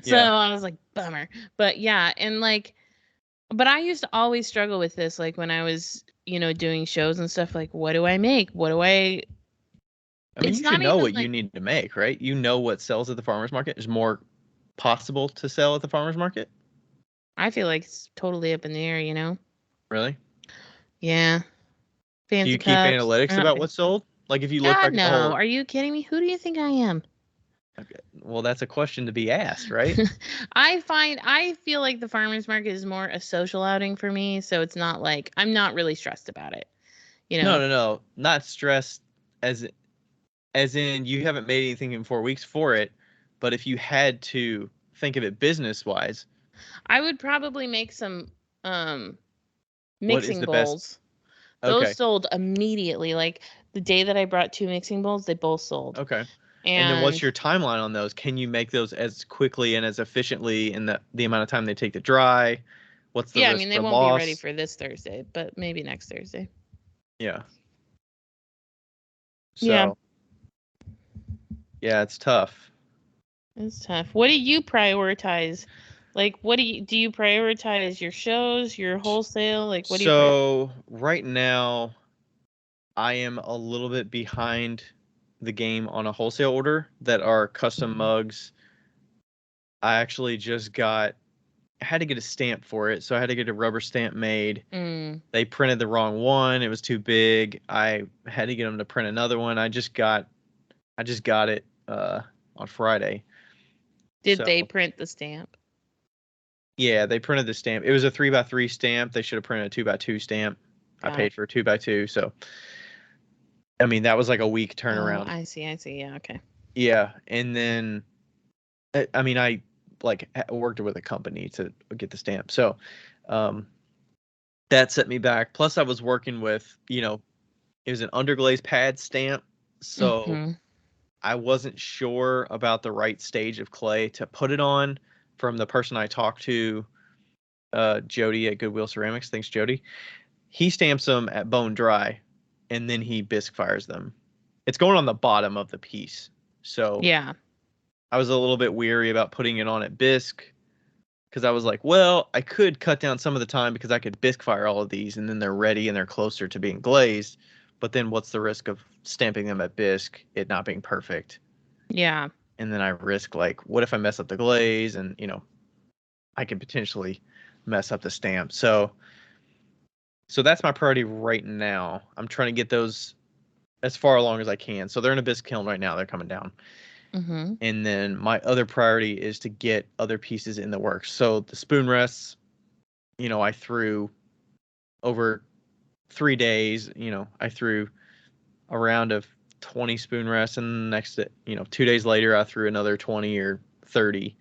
So I was like, bummer. But yeah, and like, but I used to always struggle with this, like when I was, doing shows and stuff. Like, what do I make? What do I? You should know what you need to make, right? You know what sells at the farmer's market is more possible to sell at the farmer's market. I feel like it's totally up in the air, Really? Yeah. Fancy do you keep cups, analytics about what's sold? Like if you look back at the whole... Are you kidding me? Who do you think I am? Okay. Well, that's a question to be asked, right? I feel like the farmer's market is more a social outing for me, so it's not like I'm not really stressed about it. No, not stressed as in you haven't made anything in 4 weeks for it, but if you had to think of it business wise, I would probably make some what is mixing the best? bowls. Those Okay. sold immediately. Like the day that I brought 2 mixing bowls, they both sold. Okay. And then And what's your timeline on those? Can you make those as quickly and as efficiently in the amount of time they take to dry? What's the yeah, I risk mean, they for won't be ready loss? for this Thursday, but maybe next Thursday. Yeah. Yeah. So, yeah, it's tough. It's tough. What do you prioritize? Like, what do you prioritize your shows, your wholesale? Like, what do you prioritize? So, right now, I am a little bit behind the game on a wholesale order that are custom mugs. I actually just I had to get a stamp for it, so I had to get a rubber stamp made. They printed the wrong one. It was too big. I had to get them to print another one. I just got it on Friday. Did So, they print the stamp? yeah, they printed the stamp. It was a 3x3 stamp. They should have printed a 2x2 stamp. I paid for a 2x2, so I mean that was like a week Oh, turnaround. I see. Yeah, okay. Yeah, and then I mean I like worked with a company to get the stamp. So, that set me back. Plus I was working with, it was an underglaze pad stamp. So I wasn't sure about the right stage of clay to put it on from the person I talked to, Jody at Goodwill Ceramics. Thanks, Jody. He stamps them at bone dry, and then he bisque fires them. It's going on the bottom of the piece. So Yeah. I was a little bit weary about putting it on at bisque because I was like, well, I could cut down some of the time because I could bisque fire all of these and then they're ready and they're closer to being glazed. But then what's the risk of stamping them at bisque, it not being perfect? Yeah. And then I risk like, what if I mess up the glaze and, I could potentially mess up the stamp. So that's my priority right now. I'm trying to get those as far along as I can. So they're in a bisque kiln right now. They're coming down. And then my other priority is to get other pieces in the works. So the spoon rests, I threw over 3 days, I threw a round of 20 spoon rests, and next, 2 days later, I threw another 20 or 30.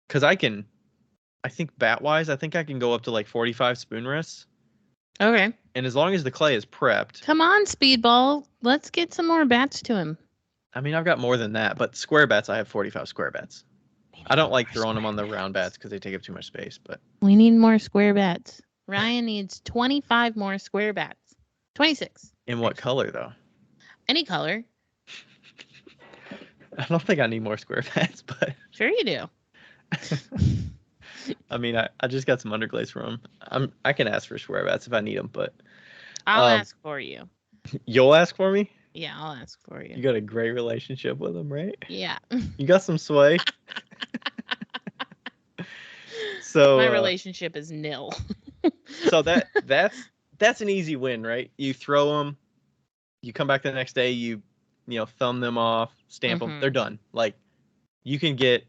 Because I think bat wise, I think I can go up to like 45 spoon rests. Okay. And as long as the clay is prepped. Come on, Speedball. Let's get some more bats to him. I mean, I've got more than that, but square bats, I have 45 square bats. I don't like throwing them on the round bats because they take up too much space, but we need more square bats. Ryan needs 25 more square bats. 26. In what color though? Any color. I don't think I need more square bats, but sure you do. I mean, I just got some underglaze from them. I can ask for square bats if I need them, but I'll ask for you. You'll ask for me? Yeah, I'll ask for you. You got a great relationship with them, right? Yeah. You got some sway. So my relationship is nil. So that's an easy win, right? You throw them, you come back the next day, you thumb them off, stamp them, they're done. Like you can get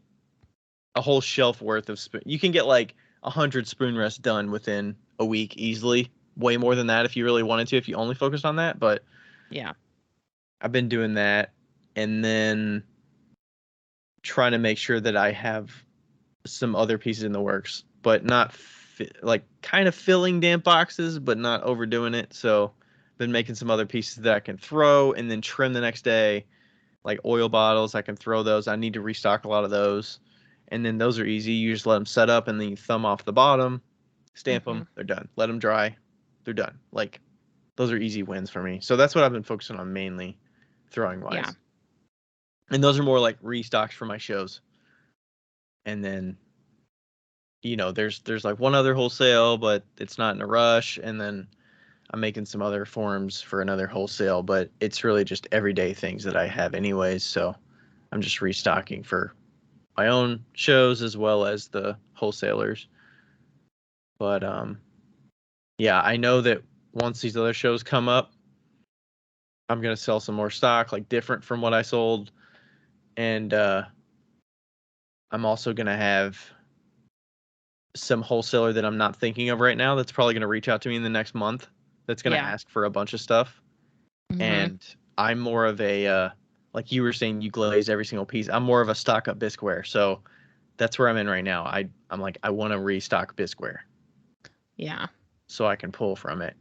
a whole shelf worth of spoon. You can get like 100 spoon rests done within a week easily. Way more than that if you really wanted to, if you only focused on that. But yeah, I've been doing that, and then trying to make sure that I have some other pieces in the works, but not like kind of filling damp boxes, but not overdoing it. So been making some other pieces that I can throw and then trim the next day, like oil bottles. I can throw those. I need to restock a lot of those. And then those are easy. You just let them set up and then you thumb off the bottom, stamp them, they're done. Let them dry, they're done. Like those are easy wins for me. So that's what I've been focusing on mainly, throwing wise. Yeah. And those are more like restocks for my shows. And then, there's like one other wholesale, but it's not in a rush. And then I'm making some other forms for another wholesale, but it's really just everyday things that I have anyways. So I'm just restocking for my own shows as well as the wholesalers. But yeah, I know that once these other shows come up, I'm gonna sell some more stock, like different from what I sold, and I'm also gonna have some wholesaler that I'm not thinking of right now that's probably gonna reach out to me in the next month. That's gonna ask for a bunch of stuff, And I'm more of a like you were saying, you glaze every single piece. I'm more of a stock up bisqueware. So that's where I'm in right now. I'm like, I want to restock bisqueware. Yeah. So I can pull from it.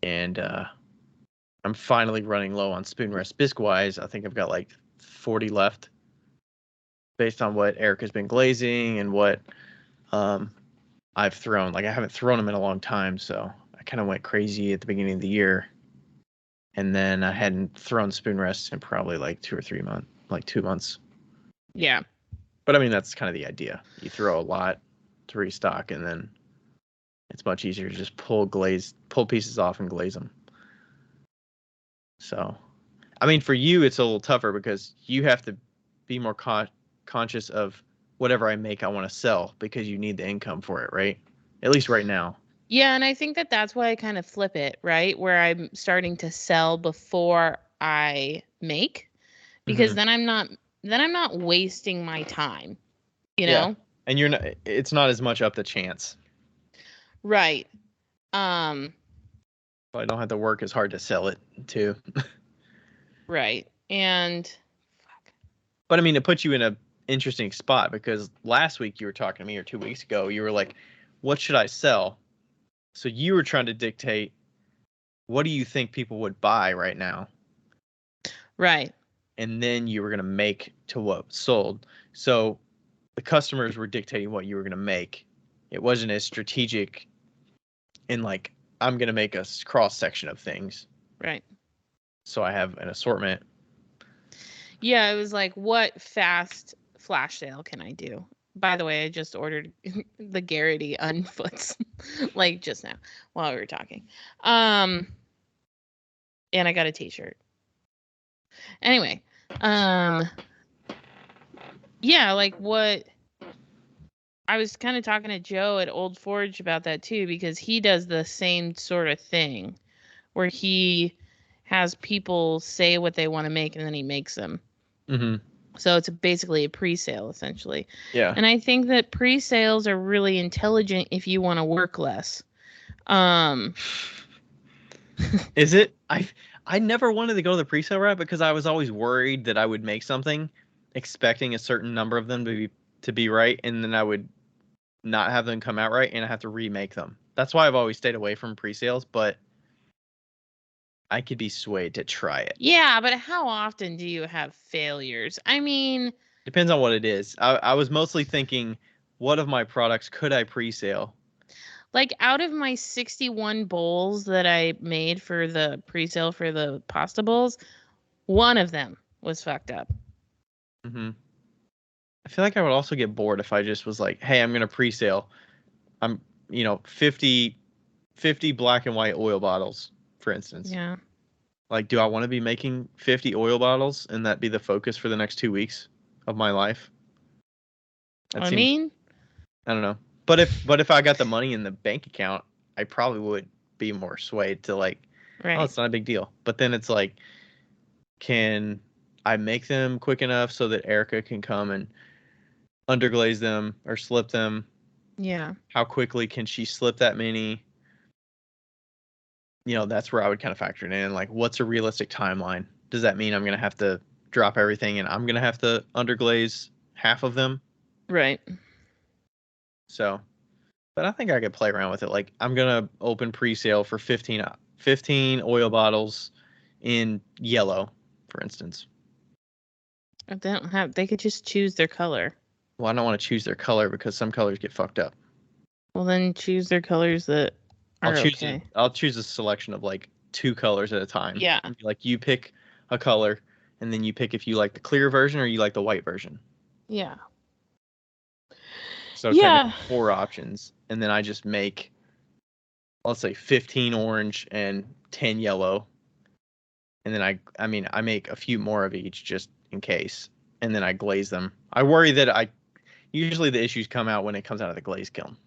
And I'm finally running low on spoon rest. Bisque-wise, I think I've got like 40 left based on what Erica's been glazing and what I've thrown. Like, I haven't thrown them in a long time, so I kind of went crazy at the beginning of the year. And then I hadn't thrown spoon rest in probably like 2 or 3 months, like 2 months. Yeah. But I mean, that's kind of the idea. You throw a lot to restock, and then it's much easier to just pull pieces off and glaze them. So, I mean, for you, it's a little tougher because you have to be more conscious of whatever I make, I want to sell because you need the income for it, right? At least right now. Yeah, and I think that that's why I kind of flip it, right? Where I'm starting to sell before I make, because then I'm not wasting my time, you know? And it's not as much up to chance. Right. So I don't have to work as hard to sell it too. Right. And but I mean, it puts you in a interesting spot because last week you were talking to me, or 2 weeks ago, you were like, what should I sell? So you were trying to dictate, what do you think people would buy right now? right. And then you were going to make to what sold. So the customers were dictating what you were going to make. It wasn't as strategic in like, I'm going to make a cross section of things. Right. So I have an assortment. Yeah, it was like, what fast flash sale can I do? By the way, I just ordered the Garrity Unfoots like just now while we were talking. And I got a t-shirt. Anyway, yeah, like what I was kind of talking to Joe at Old Forge about that too, because he does the same sort of thing where he has people say what they want to make and then he makes them. Mm-hmm. So it's basically a pre-sale essentially. Yeah. And I think that pre-sales are really intelligent if you want to work less. Is it? I never wanted to go the pre-sale route because I was always worried that I would make something expecting a certain number of them to be right, and then I would not have them come out right and I have to remake them. That's why I've always stayed away from pre-sales, but I could be swayed to try it. Yeah, but how often do you have failures? I mean, depends on what it is. I was mostly thinking, what of my products could I pre-sale? like out of my 61 bowls that I made for the pre-sale for the pasta bowls, one of them was fucked up. Mm-hmm. I feel like I would also get bored if I just was like, hey, I'm going to pre-sale. I'm, 50 black and white oil bottles, for instance. Yeah. Like, do I want to be making 50 oil bottles and that be the focus for the next 2 weeks of my life? I mean, I don't know. But if I got the money in the bank account, I probably would be more swayed to like, right. oh, it's not a big deal. But then it's like, can I make them quick enough so that Erica can come and underglaze them or slip them? Yeah. How quickly can she slip that many? That's where I would kind of factor it in. Like, what's a realistic timeline? Does that mean I'm going to have to drop everything and I'm going to have to underglaze half of them? Right. So, but I think I could play around with it. Like, I'm going to open pre-sale for 15 oil bottles in yellow, for instance. They could just choose their color. Well, I don't want to choose their color because some colors get fucked up. Well, then choose their colors that are okay. I'll choose a selection of like 2 colors at a time. Yeah. Like, you pick a color and then you pick if you like the clear version or you like the white version. Yeah. So technically 4 options, and then I just make, let's say, 15 orange and 10 yellow, and then I make a few more of each just in case, and then I glaze them. I worry that usually the issues come out when it comes out of the glaze kiln.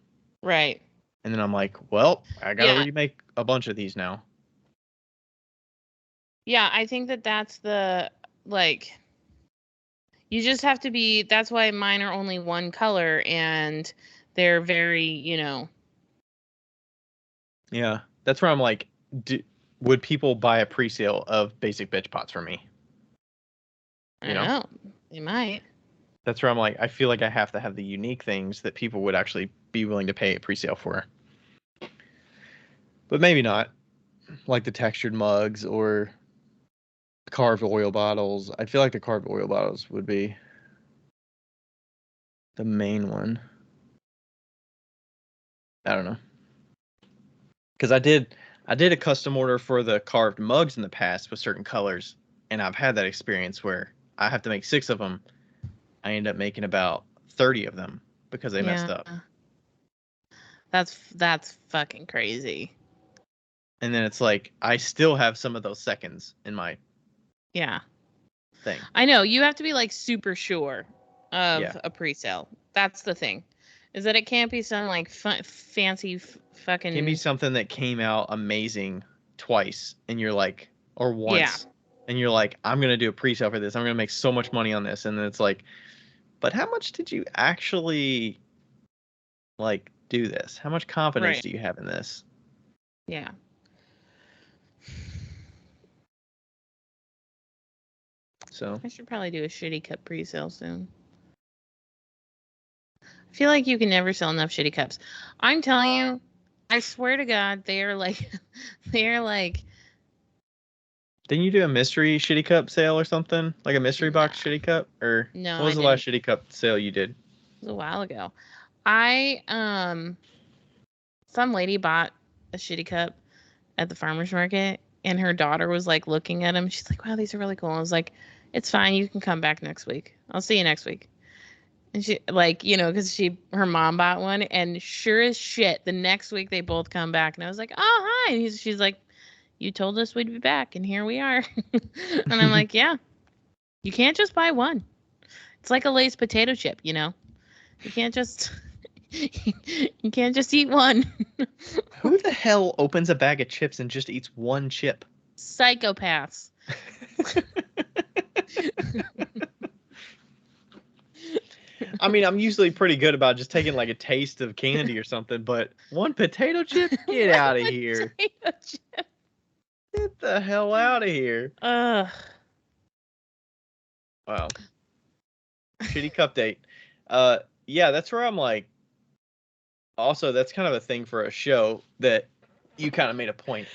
Right. And then I'm like, well, I gotta remake a bunch of these now. Yeah, I think that's the like. You just have to be. That's why mine are only one color, and they're very, Yeah, that's where I'm like, would people buy a pre-sale of basic bitch pots from me? I don't know. They might. That's where I'm like, I feel like I have to have the unique things that people would actually be willing to pay a pre-sale for. But maybe not. Like the textured mugs or carved oil bottles. I feel like the carved oil bottles would be the main one. I don't know. Because I did a custom order for the carved mugs in the past with certain colors, and I've had that experience where I have to make 6 of them. I end up making about 30 of them because they messed up. That's fucking crazy. And then it's like I still have some of those seconds in my thing. I know you have to be like super sure of a pre-sale. That's the thing, is that it can't be some like fancy fucking. It can be something that came out amazing twice, and you're like, or once, and you're like, I'm gonna do a pre-sale for this. I'm gonna make so much money on this, and then it's like, but how much did you actually like do this? How much confidence do you have in this? Yeah. So I should probably do a shitty cup pre-sale soon. I feel like you can never sell enough shitty cups. I'm telling you, I swear to God, they're like. Didn't you do a mystery shitty cup sale or something? Like a mystery box shitty cup? Or no, what was the last shitty cup sale you did? It was a while ago. Some lady bought a shitty cup at the farmer's market, and her daughter was like looking at them. She's like, wow, these are really cool. I was like, it's fine. You can come back next week. I'll see you next week. And she like, because her mom bought one, and sure as shit, the next week they both come back, and I was like, oh, hi. And she's like, you told us we'd be back, and here we are. And I'm like, yeah, you can't just buy one. It's like a Lay's potato chip, You can't just you can't just eat one. Who the hell opens a bag of chips and just eats one chip? Psychopaths. I mean, I'm usually pretty good about just taking like a taste of candy or something, but one potato chip? Get out of here. Potato chip. Get the hell out of here. Ugh. Wow. Shitty cup date. Yeah, that's where I'm like, also, that's kind of a thing for a show that you kind of made a point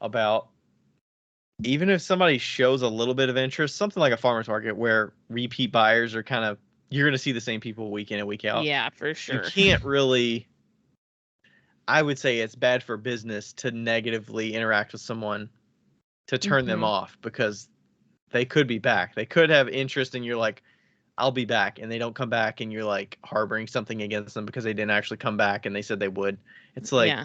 about. Even if somebody shows a little bit of interest, something like a farmer's market where repeat buyers are kind of, you're going to see the same people week in and week out. Yeah, for sure. You can't really, I would say it's bad for business to negatively interact with someone to turn them off, because they could be back. They could have interest and you're like, I'll be back, and they don't come back, and you're like harboring something against them because they didn't actually come back and they said they would. It's like,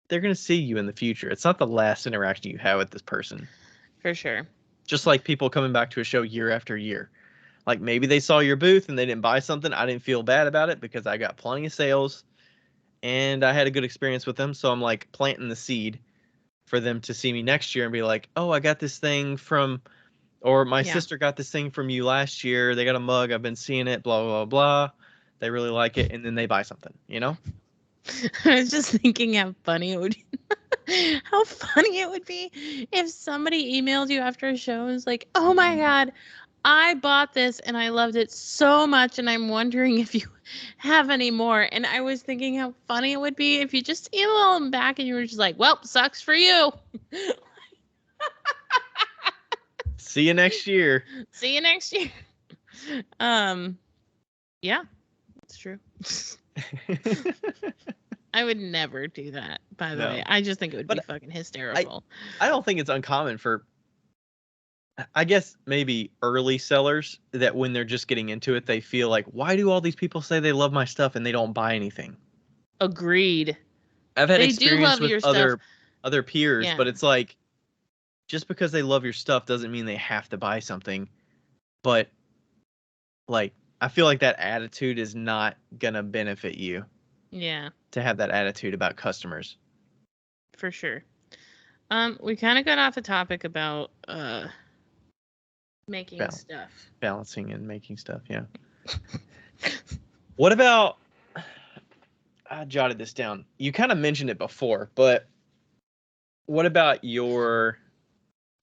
they're going to see you in the future. It's not the last interaction you have with this person. For sure. Just like people coming back to a show year after year. Like maybe they saw your booth and they didn't buy something. I didn't feel bad about it because I got plenty of sales and I had a good experience with them. So I'm like planting the seed for them to see me next year and be like, oh, I got this thing from, or my sister got this thing from you last year. They got a mug. I've been seeing it, blah, blah, blah. They really like it. And then they buy something, I was just thinking how funny it would be if somebody emailed you after a show and was like, oh my God, I bought this and I loved it so much and I'm wondering if you have any more. And I was thinking how funny it would be if you just email them back and you were just like, well, sucks for you. See you next year. See you next year. Yeah, it's true. I would never do that, by the way. I just think it would be fucking hysterical. I don't think it's uncommon for, I guess, maybe early sellers that when they're just getting into it, they feel like, why do all these people say they love my stuff and they don't buy anything? Agreed. I've had experience with other peers, but it's like, just because they love your stuff doesn't mean they have to buy something. But like, I feel like that attitude is not gonna benefit you. Yeah. To have that attitude about customers. For sure. We kind of got off the topic about making stuff. Balancing and making stuff, yeah. What about, I jotted this down. You kind of mentioned it before, but what about your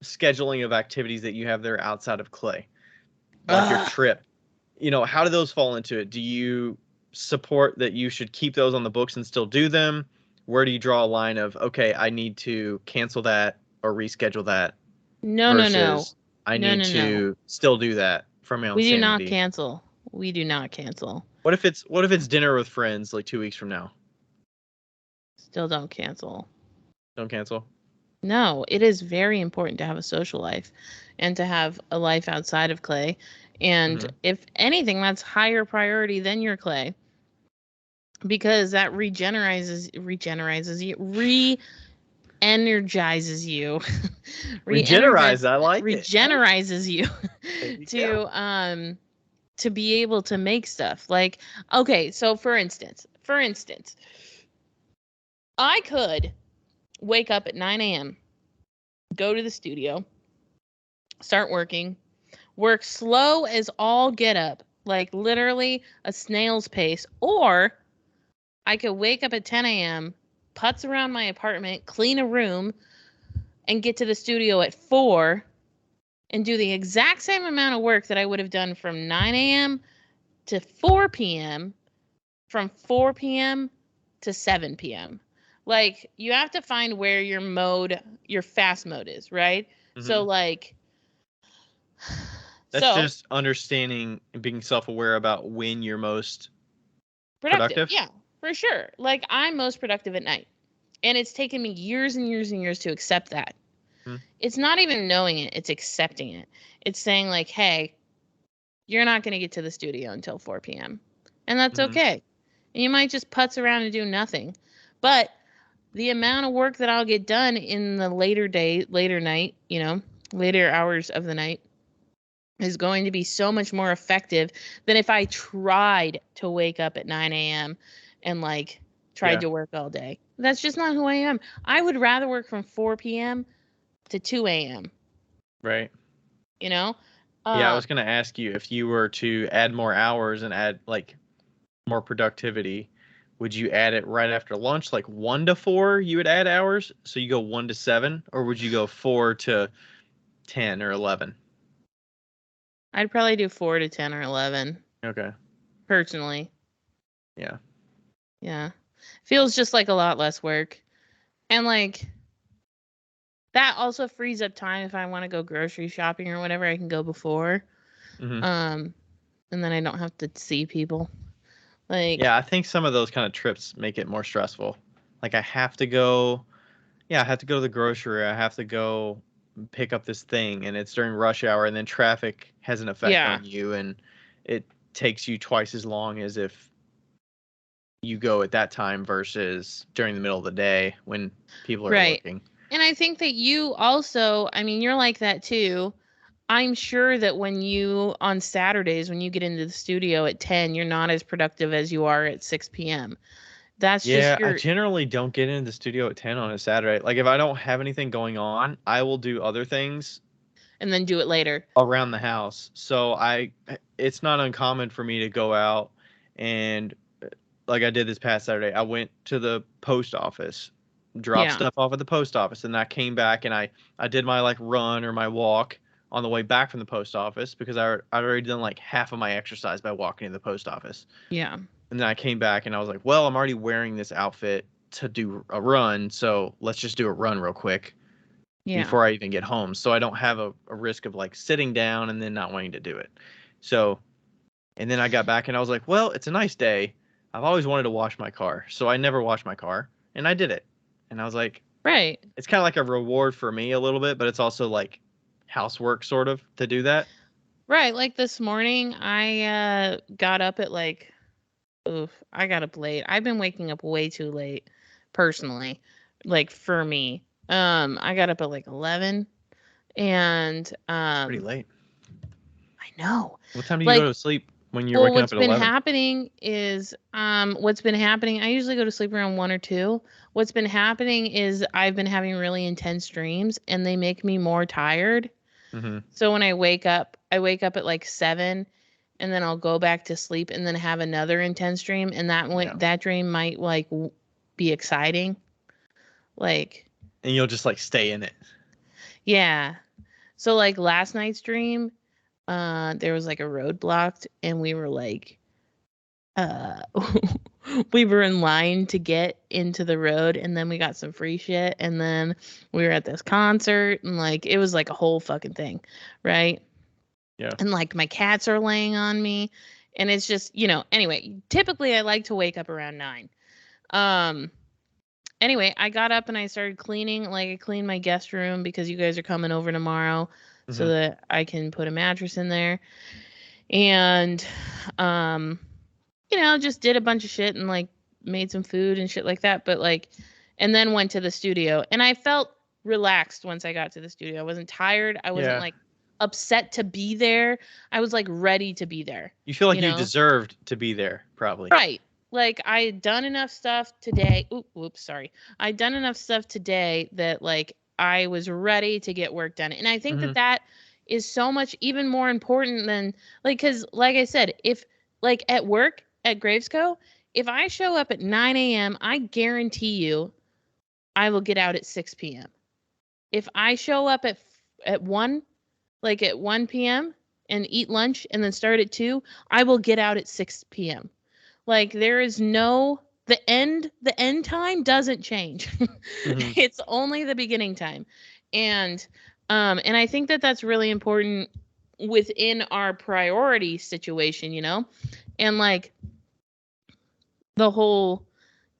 scheduling of activities that you have there outside of clay? Like your trip. How do those fall into it? Do you support that you should keep those on the books and still do them? Where do you draw a line of, okay, I need to cancel that or reschedule that No, versus I no, need no, no. to still do that for my own We do not sanity? cancel. We do not cancel. What if it's dinner with friends like 2 weeks from now? Still don't cancel. Don't cancel? No, it is very important to have a social life and to have a life outside of clay. And Mhm. if anything, that's higher priority than your clay, because that re-energizes you. Regenerize, I like it. Regenerizes you There you go. to be able to make stuff. Like, okay, so for instance, I could wake up at 9 a.m., go to the studio, start work slow as all get up, like literally a snail's pace, or I could wake up at 10 a.m., putz around my apartment, clean a room, and get to the studio at 4 and do the exact same amount of work that I would have done from 9 a.m. to 4 p.m., from 4 p.m. to 7 p.m. Like, you have to find where your fast mode is, right? So, Mhm. like, That's just understanding and being self-aware about when you're most productive. Yeah, for sure. Like, I'm most productive at night. And it's taken me years and years and years to accept that. Hmm. It's not even knowing it, it's accepting it. It's saying, like, hey, you're not going to get to the studio until 4 p.m. And that's Mhm. okay. And you might just putz around and do nothing. But the amount of work that I'll get done in the later night, later hours of the night, is going to be so much more effective than if I tried to wake up at 9 a.m. and like tried to work all day. That's just not who I am. I would rather work from 4 p.m. to 2 a.m. Right. You know? Yeah, I was going to ask you if you were to add more hours and add like more productivity, would you add it right after lunch, like 1 to 4? You would add hours, so you go 1 to 7, or would you go 4 to 10 or 11? I'd probably do 4 to 10 or 11. Okay. Personally. Yeah. Yeah. Feels just like a lot less work. And like that also frees up time if I want to go grocery shopping or whatever, I can go before. Mm-hmm. And then I don't have to see people. Like, yeah, I think some of those kind of trips make it more stressful. Like I have to go to the grocery, I have to go pick up this thing, and it's during rush hour, and then traffic has an effect yeah. on you, and it takes you twice as long as if you go at that time versus during the middle of the day when people are Right. working. And I think that you also, I mean, you're like that too. I'm sure that on Saturdays, when you get into the studio at 10, you're not as productive as you are at 6 p.m. That's Yeah, just I generally don't get into the studio at 10 on a Saturday. Like if I don't have anything going on, I will do other things and then do it later. around the house. So it's not uncommon for me to go out and like I did this past Saturday, I went to the post office, dropped Yeah. stuff off at the post office, and I came back and I did my like run or my walk on the way back from the post office because I'd already done like half of my exercise by walking to the post office. Yeah. And then I came back and I was like, well, I'm already wearing this outfit to do a run, so let's just do a run real quick Yeah. before I even get home. So I don't have a risk of like sitting down and then not wanting to do it. So, and then I got back and I was like, well, it's a nice day. I've always wanted to wash my car. So I never washed my car and I did it. And I was like, Right. it's kind of like a reward for me a little bit, but it's also like housework sort of to do that. Right. Like this morning, I got up at like, I got up late. I've been waking up way too late, personally. Like for me, I got up at like 11, and Pretty late. I know. What time do you go Like, to sleep when you're well, waking up what's at been 11? happening is, I usually go to sleep around 1 or 2. What's been happening is I've been having really intense dreams, and they make me more tired. Mm-hmm. So when I wake up at like 7, and then I'll go back to sleep and then have another intense dream, and that dream might like be exciting. Like, And you'll just like stay in it. Yeah. So like last night's dream, there was like a road blocked, and we were like, we were in line to get into the road, and then we got some free shit, and then we were at this concert, and like it was like a whole fucking thing, right? Yeah. And like my cats are laying on me, and it's just, anyway, typically I like to wake up around 9. Anyway, I got up and I started cleaning. Like I cleaned my guest room because you guys are coming over tomorrow, so that I can put a mattress in there. And just did a bunch of shit and like made some food and shit like that. But like, and then went to the studio, and I felt relaxed once I got to the studio. I wasn't tired. I wasn't like upset to be there. I was like ready to be there. You feel like you deserved to be there, probably. Right. Like I had done enough stuff today. Oops, sorry. I'd done enough stuff today that like I was ready to get work done. And I think that is so much even more important than like, cause like I said, if like at work at Gravesco, if I show up at 9 a.m., I guarantee you I will get out at 6 p.m. If I show up at 1, like at 1 p.m. and eat lunch and then start at 2, I will get out at 6 p.m. Like there is the end time doesn't change. It's only the beginning time. And I think that that's really important within our priority situation, and like the whole,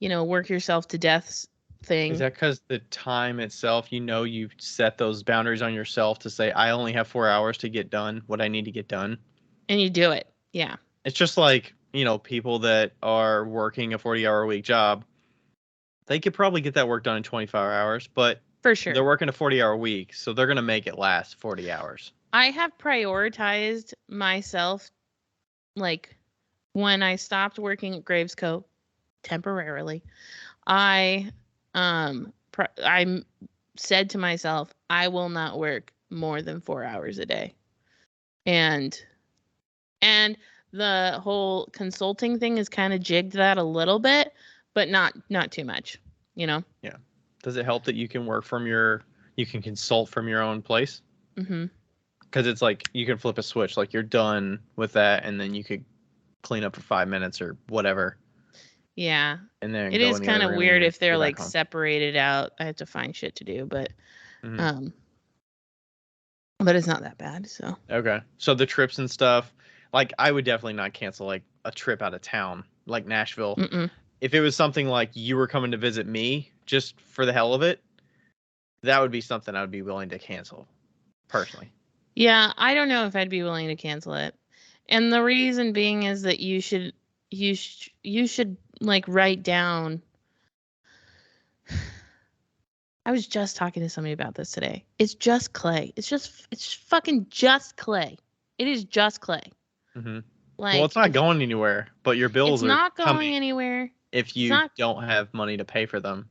work yourself to death thing. Is that because the time itself, you've set those boundaries on yourself to say, I only have 4 hours to get done what I need to get done? And you do it. Yeah. It's just like, people that are working a 40-hour-a-week job, they could probably get that work done in 24 hours, but for sure they're working a 40-hour week, so they're going to make it last 40 hours. I have prioritized myself, like when I stopped working at Gravesco temporarily, I said to myself, I will not work more than 4 hours a day. And the whole consulting thing has kind of jigged that a little bit, but not too much, Yeah. Does it help that you can you can consult from your own place? Mm-hmm. Because it's like you can flip a switch, like you're done with that, and then you could clean up for 5 minutes or whatever. Yeah. And then it is kind of weird if they're like separated out. I have to find shit to do, but but it's not that bad. So okay. So the trips and stuff, like I would definitely not cancel like a trip out of town, like Nashville. Mm-mm. If it was something like you were coming to visit me just for the hell of it, that would be something I would be willing to cancel, personally. Yeah, I don't know if I'd be willing to cancel it. And the reason being is that you should like write down. I was just talking to somebody about this today. It's just clay. It's fucking just clay. It is just clay. Mm-hmm. Like, well, it's not going anywhere, but your bills are not going anywhere. If you don't have money to pay for them.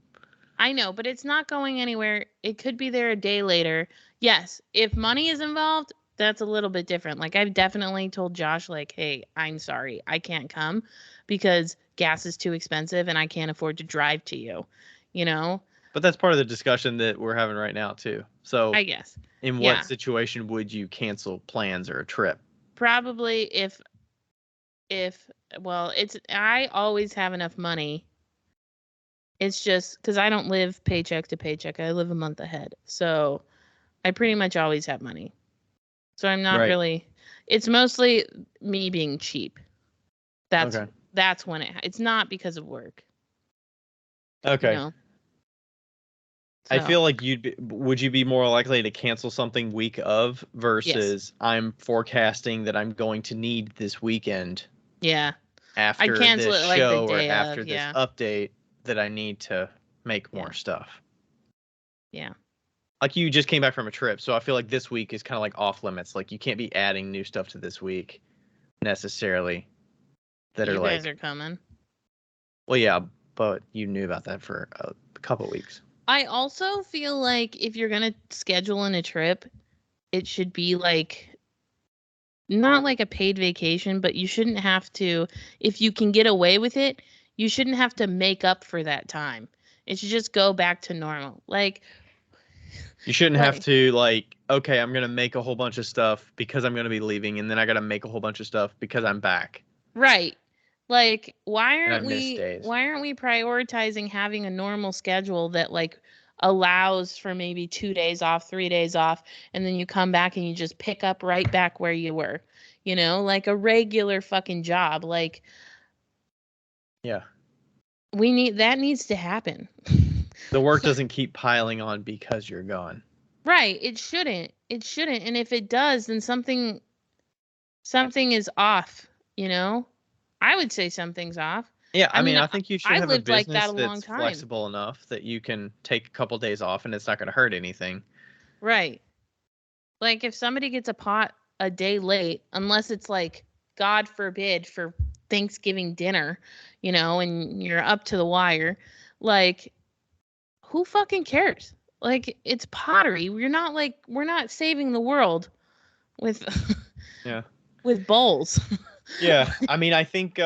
I know, but it's not going anywhere. It could be there a day later. Yes, if money is involved, that's a little bit different. Like I've definitely told Josh, like, hey, I'm sorry, I can't come because gas is too expensive and I can't afford to drive to you, But that's part of the discussion that we're having right now too. So I guess. In what situation would you cancel plans or a trip? Probably if I always have enough money. It's just because I don't live paycheck to paycheck. I live a month ahead. So I pretty much always have money. So I'm not really, it's mostly me being cheap. That's when it's not because of work. Okay. So. I feel like would you be more likely to cancel something week of versus I'm forecasting that I'm going to need this weekend. Yeah. After this show or after this update that I need to make more stuff. Yeah. Like you just came back from a trip, so I feel like this week is kind of like off limits. Like you can't be adding new stuff to this week necessarily. You guys are coming. Well, yeah, but you knew about that for a couple weeks. I also feel like if you're gonna schedule in a trip, it should be like not like a paid vacation, but you shouldn't have to. If you can get away with it, you shouldn't have to make up for that time. It should just go back to normal. Like, You shouldn't have like to like, okay, I'm gonna make a whole bunch of stuff because I'm gonna be leaving, and then I gotta make a whole bunch of stuff because I'm back right. Like, and I missed days. why aren't we prioritizing having a normal schedule that like allows for maybe 2 days off, 3 days off, and then you come back and you just pick up right back where you were. You know, like a regular fucking job. Like, Yeah. that needs to happen. The work doesn't keep piling on because you're gone. Right. It shouldn't. It shouldn't. And if it does, then something is off, you know? I would say something's off. Yeah, I mean, mean, I think you should I have a lived like that business a long that's time. flexible enough that you can take a couple days off and it's not going to hurt anything. Right. Like if somebody gets a pot a day late, unless it's like, God forbid, for Thanksgiving dinner, you know, and you're up to the wire, like, who fucking cares? Like, it's pottery. We're not saving the world with Yeah. with bowls. Yeah, I mean, I think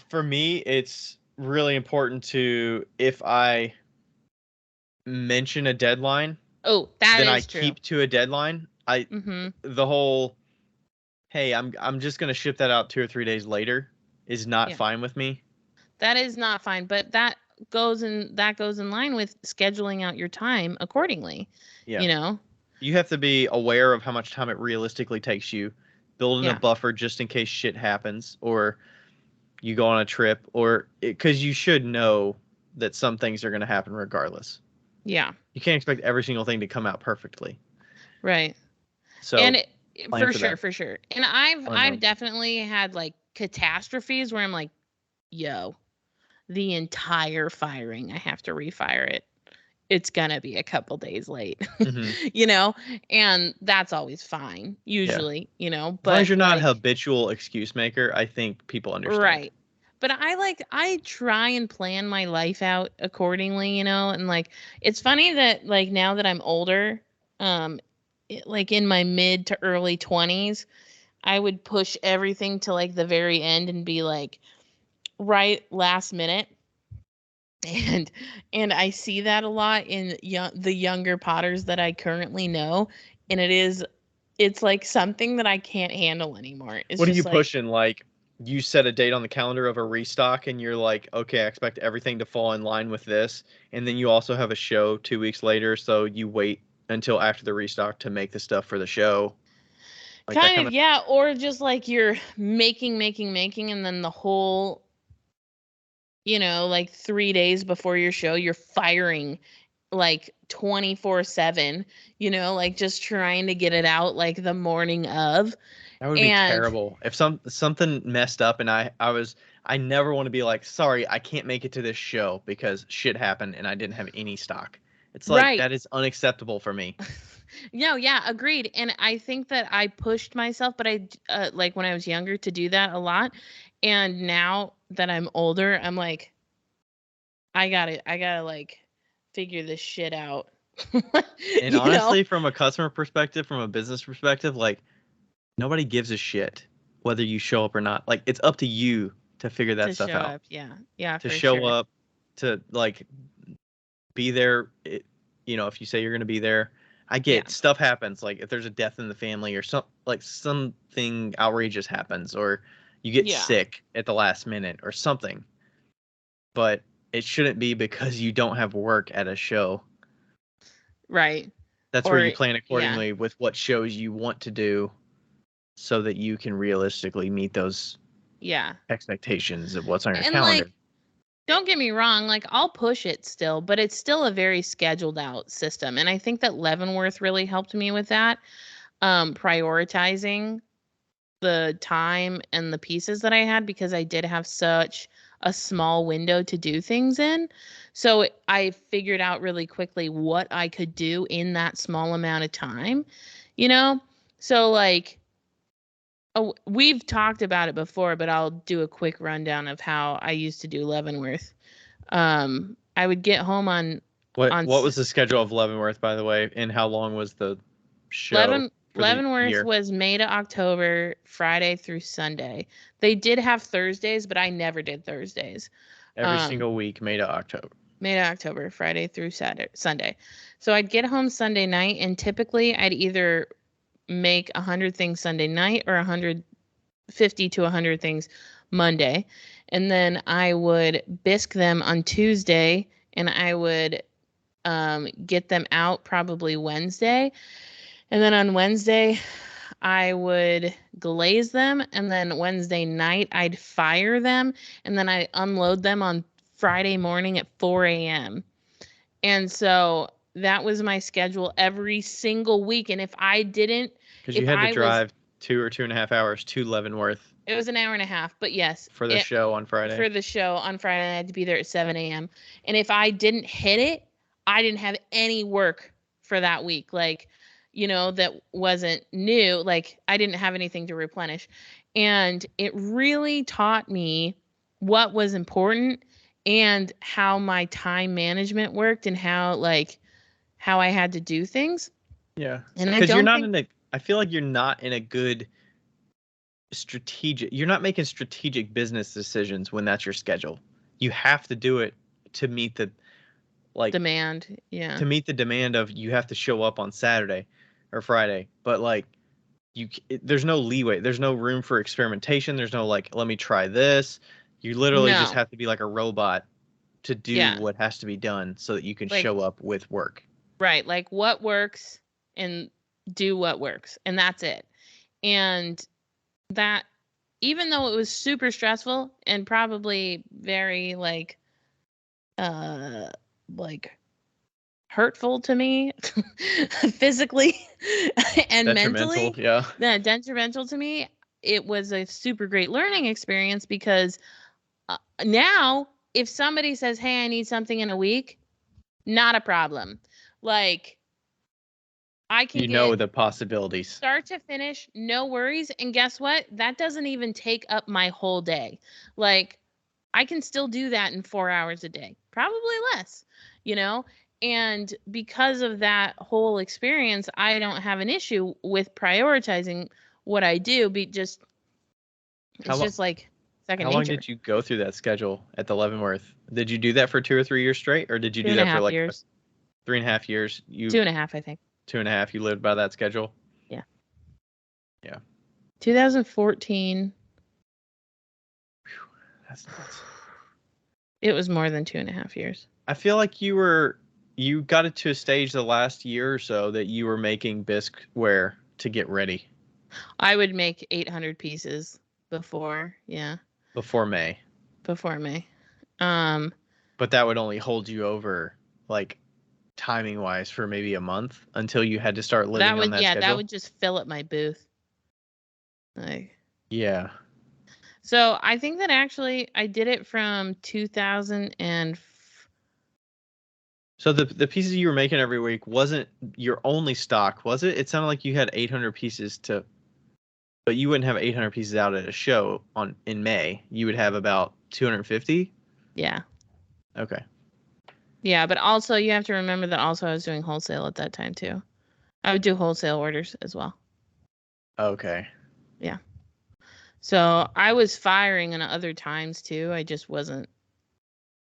for me, it's really important to, if I mention a deadline, Oh, that then I is true. keep to a deadline. The whole, hey, I'm just gonna ship that out 2 or 3 days later is not Yeah. fine with me. That is not fine, but that goes in line with scheduling out your time accordingly. Yeah. You know? You have to be aware of how much time it realistically takes you, building a Yeah. buffer just in case shit happens, or you go on a trip, or because you should know that some things are going to happen regardless. Yeah. You can't expect every single thing to come out perfectly. Right. So And plan for for sure, that. for sure. And I've Unknown. definitely had like catastrophes where I'm like, yo, the entire firing, I have to refire it. It's gonna be a couple days late. Mhm. You know? And that's always fine, usually, you know. As long as But you're not a like, habitual excuse maker, I think people understand. right. But I try and plan my life out accordingly, you know, and like it's funny that like now that I'm older, like in my mid to early 20s, I would push everything to like the very end and be like right last minute. And I see that a lot in the younger potters that I currently know, and it's like something that I can't handle anymore. It's What are just you like, pushing? Like, you set a date on the calendar of a restock and you're like, okay, I expect everything to fall in line with this. And then you also have a show 2 weeks later, so you wait until after the restock to make the stuff for the show. Like that kind kind of, of. yeah, or just like you're making, and then the whole, you know, like 3 days before your show, you're firing like 24/7, you know, like just trying to get it out like the morning of. That would be And terrible. If something messed up and I never want to be like, sorry, I can't make it to this show because shit happened and I didn't have any stock. It's like right. that is unacceptable for me. No, yeah, agreed. And I think that I pushed myself, but like when I was younger to do that a lot. And now that I'm older, I'm like, I gotta like figure this shit out. And You know? honestly, from a customer perspective, from a business perspective, like nobody gives a shit whether you show up or not. Like it's up to you to figure that To stuff show out. up. Yeah. Yeah, To for show sure. up, to like be there. If you say you're going to be there, I Yeah. get stuff happens. Like if there's a death in the family or something outrageous happens, or you get Yeah. sick at the last minute or something. But it shouldn't be because you don't have work at a show. Right. That's where you Or plan yeah. accordingly with what shows you want to do so that you can realistically meet those Yeah. expectations of what's on your And like, calendar. don't get me wrong, like I'll push it still, but it's still a very scheduled out system. And I think that Leavenworth really helped me with that. Prioritizing the time and the pieces that I had because I did have such a small window to do things in. So I figured out really quickly what I could do in that small amount of time, you know? So like, oh, we've talked about it before, but I'll do a quick rundown of how I used to do Leavenworth. I would get home on What was the schedule of Leavenworth, by the way, and how long was the show for the Leavenworth year? was May to October, Friday through Sunday. They did have Thursdays, but I never did Thursdays. Every single week, May to October. Mid-October, Friday through Sunday. So I'd get home Sunday night, and typically I'd either make 100 things Sunday night or 150 to 100 things Monday. And then I would bisque them on Tuesday, and I would get them out probably Wednesday. And then on Wednesday, I would glaze them. And then Wednesday night, I'd fire them. And then I unload them on Friday morning at 4 a.m. And so that was my schedule every single week. And if I didn't, Because you had to drive 2 or 2.5 hours to Leavenworth. It was an hour and a half, but yes. For the show on Friday. For the show on Friday, I had to be there at 7 a.m. And if I didn't hit it, I didn't have any work for that week. Like, that wasn't new. Like, I didn't have anything to replenish. And it really taught me what was important and how my time management worked and how I had to do things. Yeah. And because you're not I feel like you're not in a good you're not making strategic business decisions when that's your schedule. You have to do it to meet the demand. Yeah. To meet the demand of you have to show up on Saturday or Friday. But there's no leeway. There's no room for experimentation. There's no let me try this. You literally just have to be like a robot to do what has to be done so that you can show up with work. Right. Like what works and do what works. And that's it. And that, even though it was super stressful and probably very hurtful to me physically and mentally, detrimental to me, it was a super great learning experience because now if somebody says, hey, I need something in a week, not a problem. I can get the possibilities. Start to finish, no worries. And guess what? That doesn't even take up my whole day. I can still do that in 4 hours a day, probably less, And because of that whole experience, I don't have an issue with prioritizing what I do. It's just like second nature. How long did you go through that schedule at the Leavenworth? Did you do that for 2 or 3 years straight, or did you do that for 3.5 years? 2.5, I think. 2.5. You lived by that schedule? Yeah. Yeah. 2014. That's nuts. It was more than 2.5 years. I feel like you got it to a stage the last year or so that you were making bisqueware to get ready. I would make 800 pieces before, yeah. Before May. But that would only hold you over timing wise for maybe a month until you had to start living on that schedule. That would just fill up my booth. Yeah. So I think that actually I did it from 2000 and. So the pieces you were making every week wasn't your only stock, was it? It sounded like you had 800 pieces but you wouldn't have 800 pieces out at a show in May. You would have about 250. Yeah. Okay. Yeah, but also you have to remember that also I was doing wholesale at that time too. I would do wholesale orders as well. Okay. Yeah. So I was firing in other times too. I just wasn't,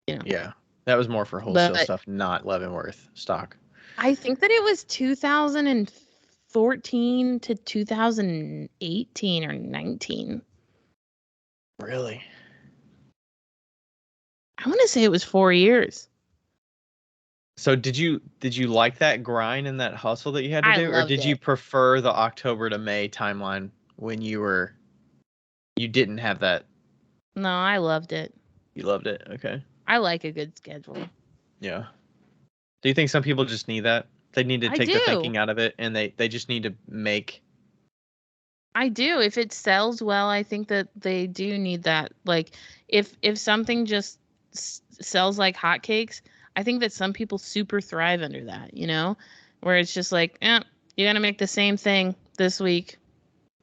Yeah. That was more for wholesale stuff, not Leavenworth stock. I think that it was 2014 to 2018 or 19. Really? I want to say it was 4 years. So did you like that grind and that hustle that you had to do, or did you prefer the October to May timeline when you didn't have that? No, I loved it. You loved it? Okay. I like a good schedule. Yeah. Do you think some people just need that? They need to take the thinking out of it, and they just need to make. I do. If it sells well, I think that they do need that. If something just sells like hotcakes, I think that some people super thrive under that, where it's just you're going to make the same thing this week.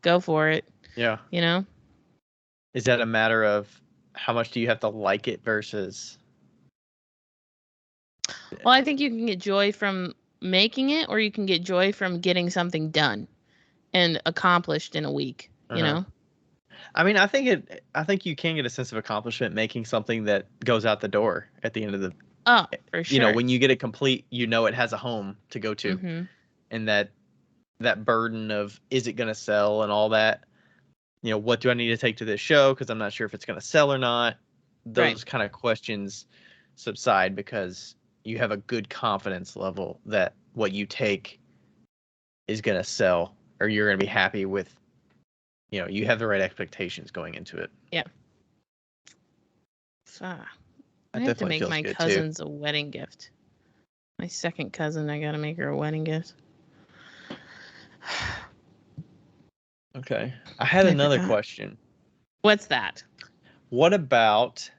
Go for it. Yeah. Is that a matter of how much do you have to like it versus? Well, I think you can get joy from making it, or you can get joy from getting something done and accomplished in a week, I mean, I think you can get a sense of accomplishment making something that goes out the door at the end of the Oh, for sure. You know, when you get it complete, you know it has a home to go to. Mm-hmm. And that burden of, is it going to sell and all that, you know, what do I need to take to this show because I'm not sure if it's going to sell or not. Those kind of questions subside because you have a good confidence level that what you take is going to sell, or you're going to be happy with, you know, you have the right expectations going into it. Yeah. I That have to definitely make feels my good, cousins a wedding gift. My second cousin, I got to make her a wedding gift. Okay. I had another question. What's that? What about,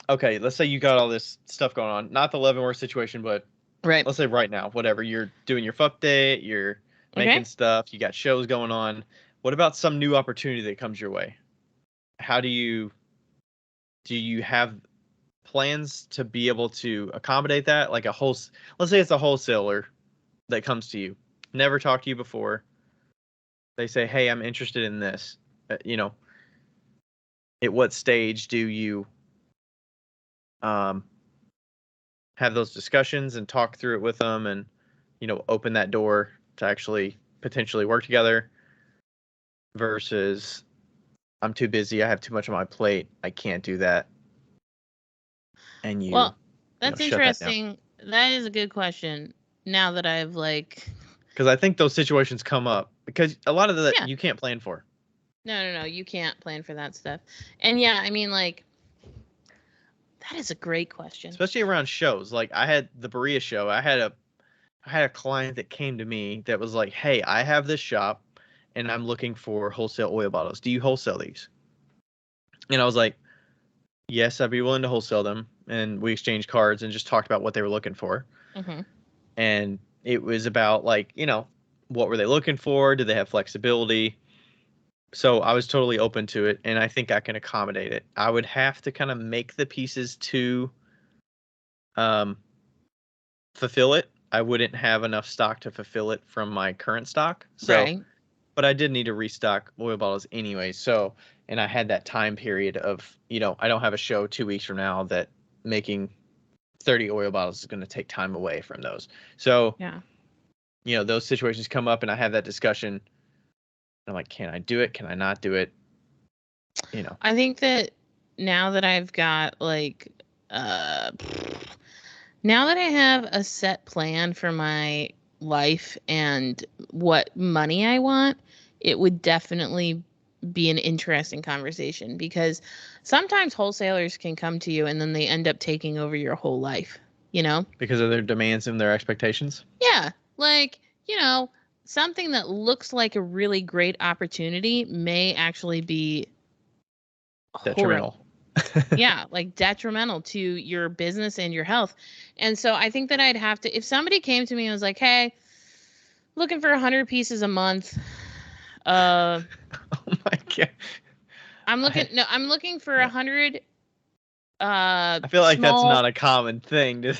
okay, let's say you got all this stuff going on, not the Leavenworth situation, but Right. let's say right now, whatever, you're doing your FUP day, you're making stuff, you got shows going on. What about some new opportunity that comes your way? How do you have plans to be able to accommodate that? Like let's say it's a wholesaler that comes to you, never talked to you before. They say, "Hey, I'm interested in this." You know, at what stage do you have those discussions and talk through it with them, and you know, open that door to actually potentially work together? Versus, I'm too busy, I have too much on my plate, I can't do that. And Well, that's shut that down. interesting. That is a good question. Now that I've because I think those situations come up because a lot of that you can't plan for. No, you can't plan for that stuff. And yeah, I mean, like, that is a great question. Especially around shows. Like, I had the Berea show. I had a client that came to me that was like, "Hey, I have this shop and I'm looking for wholesale oil bottles. Do you wholesale these?" And I was like, "Yes, I'd be willing to wholesale them." And we exchanged cards and just talked about what they were looking for. Mm-hmm. And it was about, like, you know, what were they looking for? Did they have flexibility? So I was totally open to it, and I think I can accommodate it. I would have to kind of make the pieces to fulfill it. I wouldn't have enough stock to fulfill it from my current stock. So, but I did need to restock oil bottles anyway. So, and I had that time period of, you know, I don't have a show 2 weeks from now that making 30 oil bottles is going to take time away from those. So, you know, those situations come up and I have that discussion. I'm like, can I do it? Can I not do it? You know, I think that now that I've got now that I have a set plan for my life and what money I want, it would definitely be an interesting conversation, because sometimes wholesalers can come to you and then they end up taking over your whole life, you know? Because of their demands and their expectations? Yeah. Like, you know, something that looks like a really great opportunity may actually be detrimental. Yeah, like detrimental to your business and your health. And so I think that I'd have to, if somebody came to me and was like, "Hey, looking for 100 pieces a month." Oh my God. I'm looking for 100 I feel like that's not a common thing to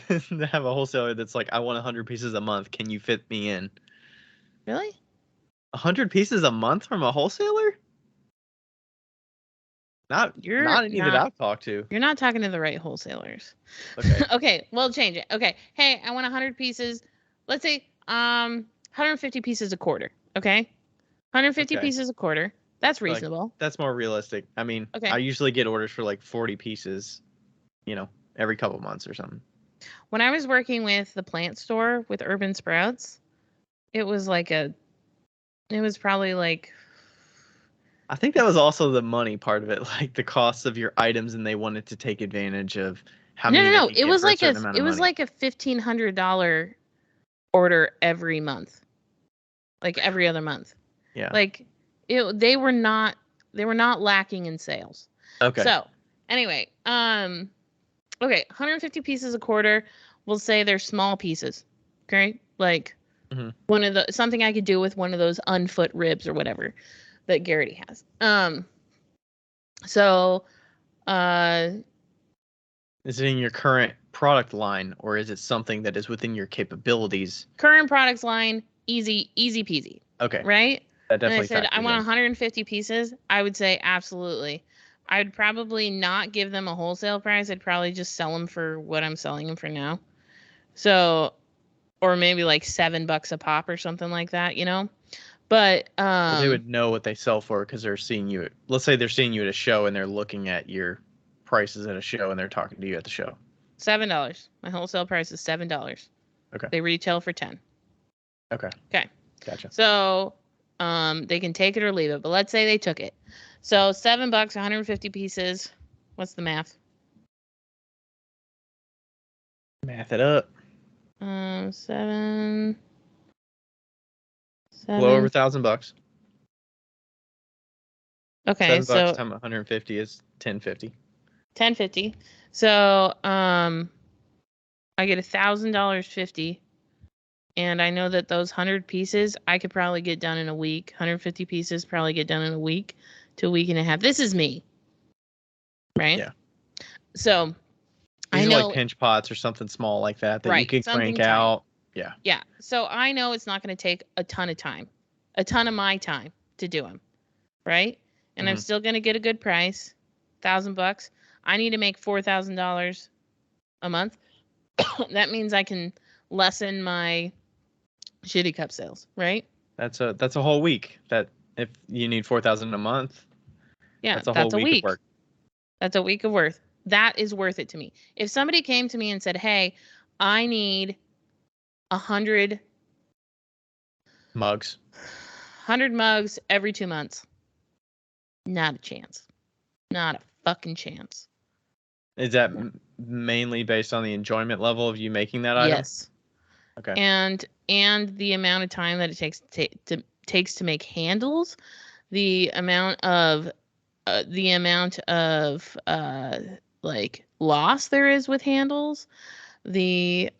have a wholesaler that's like, "I want 100 pieces a month. Can you fit me in?" Really? 100 pieces a month from a wholesaler? Not any that I've talked to. You're not talking to the right wholesalers. Okay. Okay, we'll change it. Okay. Hey, I want 100 pieces. Let's say 150 pieces a quarter. Okay? 150 pieces a quarter. That's reasonable. Like, that's more realistic. I mean, Okay. I usually get orders for like 40 pieces, you know, every couple months or something. When I was working with the plant store with Urban Sprouts, it was probably like, I think that was also the money part of it, like the cost of your items, and they wanted to take advantage of how many. No. It was like a $1,500 order every month, like every other month. Yeah. Like they were not lacking in sales. Okay. So anyway, okay, 150 pieces a quarter. We'll say they're small pieces. Okay, like something I could do with one of those unfoot ribs or whatever that Garrity has. So, is it in your current product line, or is it something that is within your capabilities? Current products line, easy peasy. Okay. Right? That definitely. And I said, I want 150 pieces. I would say absolutely. I'd probably not give them a wholesale price. I'd probably just sell them for what I'm selling them for now. So, or maybe like $7 a pop or something like that, you know? But Well, they would know what they sell for because they're seeing you. Let's say they're seeing you at a show and they're looking at your prices at a show and they're talking to you at the show. $7. My wholesale price is $7. Okay. They retail for 10. Okay. Okay. Gotcha. So, they can take it or leave it. But let's say they took it. So $7, 150 pieces. What's the math? Math it up. 7. Low over $1,000. Okay, $7 so times 150 is $10.50. $10.50. So I get $1,000 50, and I know that those 100 pieces I could probably get done in a week. 150 pieces probably get done in a week to a week and a half. This is me, right? Yeah. So These I are know like pinch pots or something small like that right, you can something crank tiny. out. Yeah. Yeah. So I know it's not going to take a ton of time, a ton of my time to do them, right? And I'm still going to get a good price, $1,000. I need to make $4,000 a month. That means I can lessen my shitty cup sales, right? That's a whole week. That if you need 4,000 a month, Yeah, that's a whole week of work. That's a week of worth. That is worth it to me. If somebody came to me and said, "Hey, I need 100 mugs. 100 mugs every 2 months." Not a chance. Not a fucking chance. Is that mainly based on the enjoyment level of you making that item? Yes. Okay. And the amount of time that it takes to make handles, the amount of like loss there is with handles, the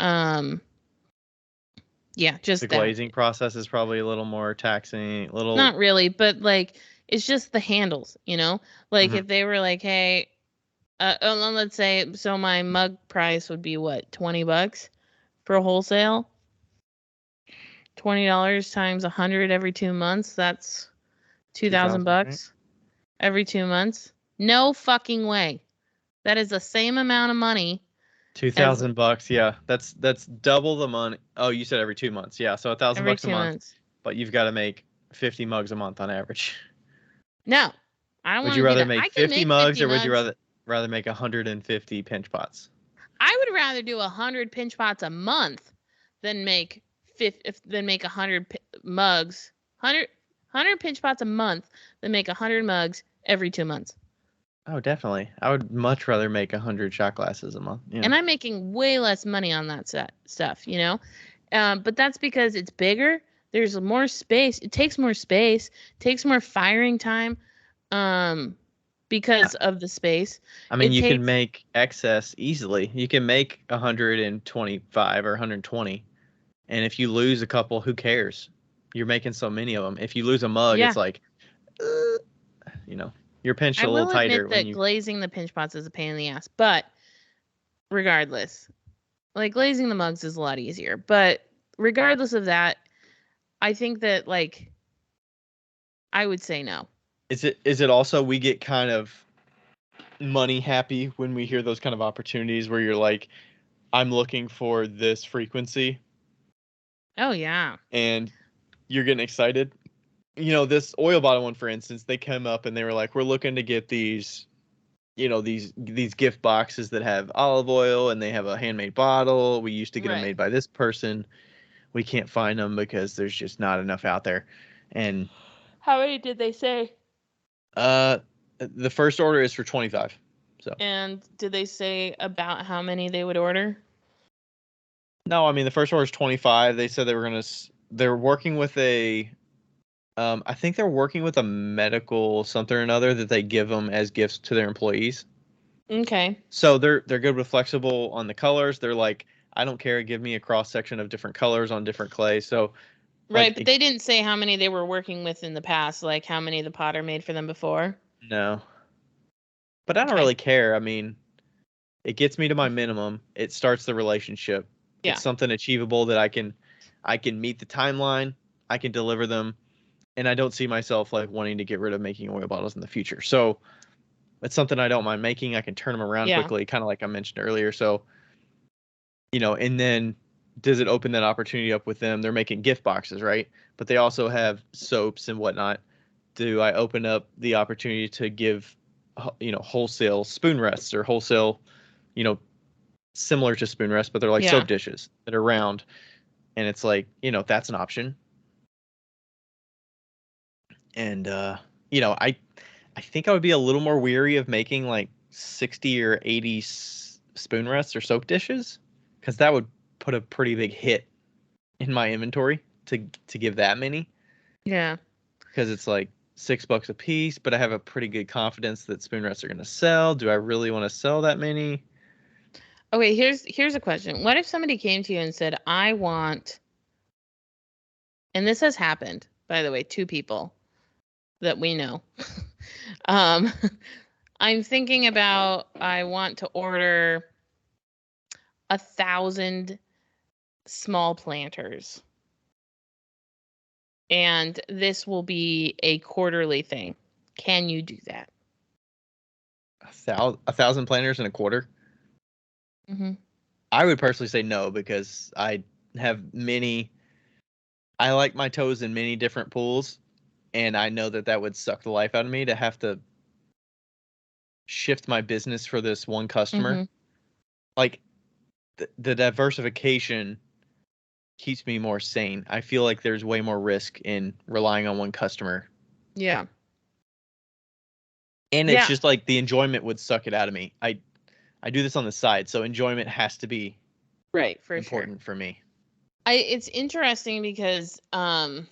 just the that. glazing process is probably a little more taxing, Not really, but like it's just the handles, you know? Like if they were like, "Hey, let's say so my mug price would be what, $20 for a wholesale? $20 times 100 every 2 months, that's $2,000 right? every 2 months. No fucking way. That is the same amount of money. $2,000, yeah. That's double the money. Oh, you said every 2 months. Yeah, so $1,000 every a 2 month. months. But you've got to make 50 mugs a month on average. No. I don't want to do that. Would you rather make 50 mugs 50 or would you rather make 150 pinch pots? I would rather do 100 pinch pots a month than make 100 mugs. 100 pinch pots a month than make 100 mugs every 2 months. Oh, definitely. I would much rather make 100 shot glasses a month. Yeah. And I'm making way less money on that stuff, you know? But that's because it's bigger. There's more space. It takes more space. Takes more firing time because of the space. I mean, you can make excess easily. You can make 125 or 120. And if you lose a couple, who cares? You're making so many of them. If you lose a mug, it's like, you're pinched a little tighter. I will admit that glazing the pinch pots is a pain in the ass. But regardless, like glazing the mugs is a lot easier. But regardless of that, I think that like I would say no. Is it also we get kind of money happy when we hear those kind of opportunities where you're like, I'm looking for this frequency. Oh yeah. And you're getting excited. This oil bottle one, for instance, they came up and they were like, we're looking to get these, these gift boxes that have olive oil and they have a handmade bottle. We used to get them made by this person. We can't find them because there's just not enough out there. And how many did they say? The first order is for 25. So. And did they say about how many they would order? No, I mean the first order is 25. They said they're working with I think they're working with a medical something or another that they give them as gifts to their employees. Okay. So they're good with flexible on the colors. They're like, I don't care, give me a cross section of different colors on different clay. So right, but they didn't say how many they were working with in the past, like how many the potter made for them before. No. But I don't really care. I mean, it gets me to my minimum. It starts the relationship. Yeah. It's something achievable that I can meet the timeline. I can deliver them. And I don't see myself like wanting to get rid of making oil bottles in the future. So it's something I don't mind making. I can turn them around quickly, kind of like I mentioned earlier. So, and then does it open that opportunity up with them? They're making gift boxes, right? But they also have soaps and whatnot. Do I open up the opportunity to give, wholesale spoon rests or wholesale, similar to spoon rests, but they're like soap dishes that are round. And it's like, that's an option. And, I think I would be a little more weary of making like 60 or 80 spoon rests or soap dishes, because that would put a pretty big hit in my inventory to give that many. Yeah. Because it's like $6 a piece, but I have a pretty good confidence that spoon rests are going to sell. Do I really want to sell that many? Okay, here's a question. What if somebody came to you and said, I want, and this has happened, by the way, 2 people that we know. I'm thinking about, I want to order 1,000 small planters. And this will be a quarterly thing. Can you do that? 1,000 planters in a quarter? Mm-hmm. I would personally say no, because I like my toes in many different pools, and I know that would suck the life out of me to have to shift my business for this one customer. Mm-hmm. Like the diversification keeps me more sane. I feel like there's way more risk in relying on one customer. Yeah. And it's just like the enjoyment would suck it out of me. I do this on the side, so enjoyment has to be important for me. It's interesting because I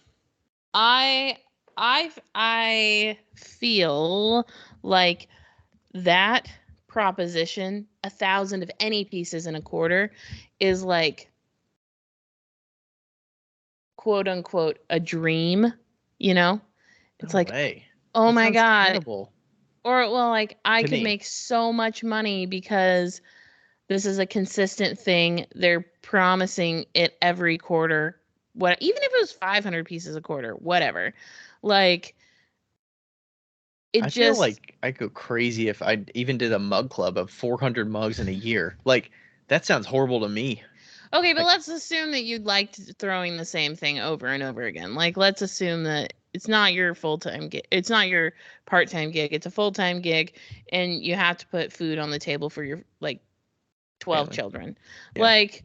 feel like that proposition, 1,000 of any pieces in a quarter, is like, quote unquote, a dream. It's like, oh that my God. Terrible. Or, well, like, I could make so much money because this is a consistent thing. They're promising it every quarter. Even if it was 500 pieces a quarter, whatever. Like, I feel like I go crazy if I even did a mug club of 400 mugs in a year. Like, that sounds horrible to me. Okay, but let's assume that you liked throwing the same thing over and over again. Like, let's assume that it's not your full-time gig. It's not your part-time gig. It's a full-time gig, and you have to put food on the table for your, 12 family. Children. Yeah. Like,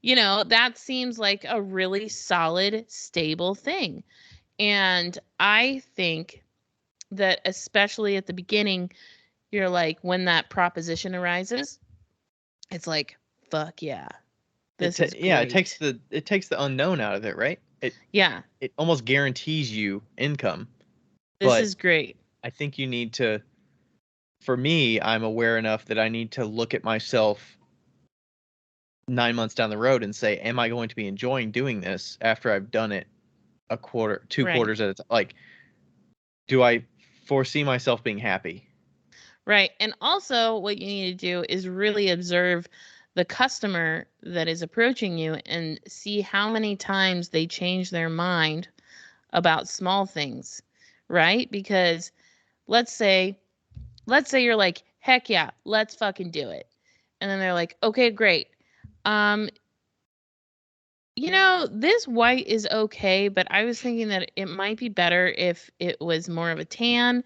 that seems like a really solid, stable thing. And I think that especially at the beginning, you're like, when that proposition arises, it's like, fuck yeah. This is great. Yeah, it takes the unknown out of it, right? It almost guarantees you income. This is great. I think you need to, for me, I'm aware enough that I need to look at myself 9 months down the road and say, am I going to be enjoying doing this after I've done it a quarter, 2 quarters at a time? Like, do I foresee myself being happy? Right. And also what you need to do is really observe the customer that is approaching you and see how many times they change their mind about small things, right? Because let's say you're like, heck yeah, let's fucking do it. And then they're like, okay, great. This white is okay, but I was thinking that it might be better if it was more of a tan.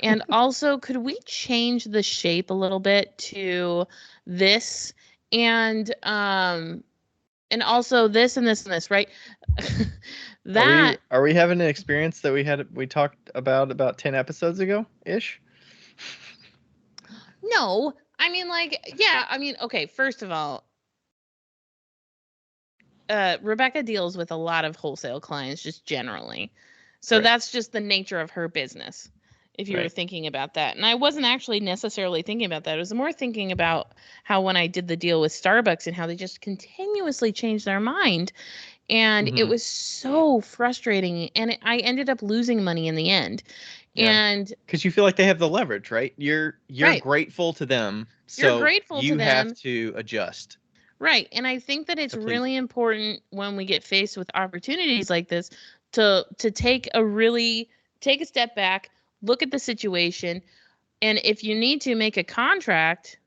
And also, could we change the shape a little bit to this? And also this and this and this, right? Are we having an experience that we talked about 10 episodes ago ish? No, I mean, okay, first of all, Rebecca deals with a lot of wholesale clients just generally. So that's just the nature of her business, if you were thinking about that. And I wasn't actually necessarily thinking about that. I was more thinking about how when I did the deal with Starbucks and how they just continuously changed their mind. And it was so frustrating. And I ended up losing money in the end. Yeah. And because you feel like they have the leverage, right? You're grateful to them. So you're grateful to them. You have to adjust. Right. And I think that it's really important when we get faced with opportunities like this to take a step back, look at the situation, and if you need to make a contract,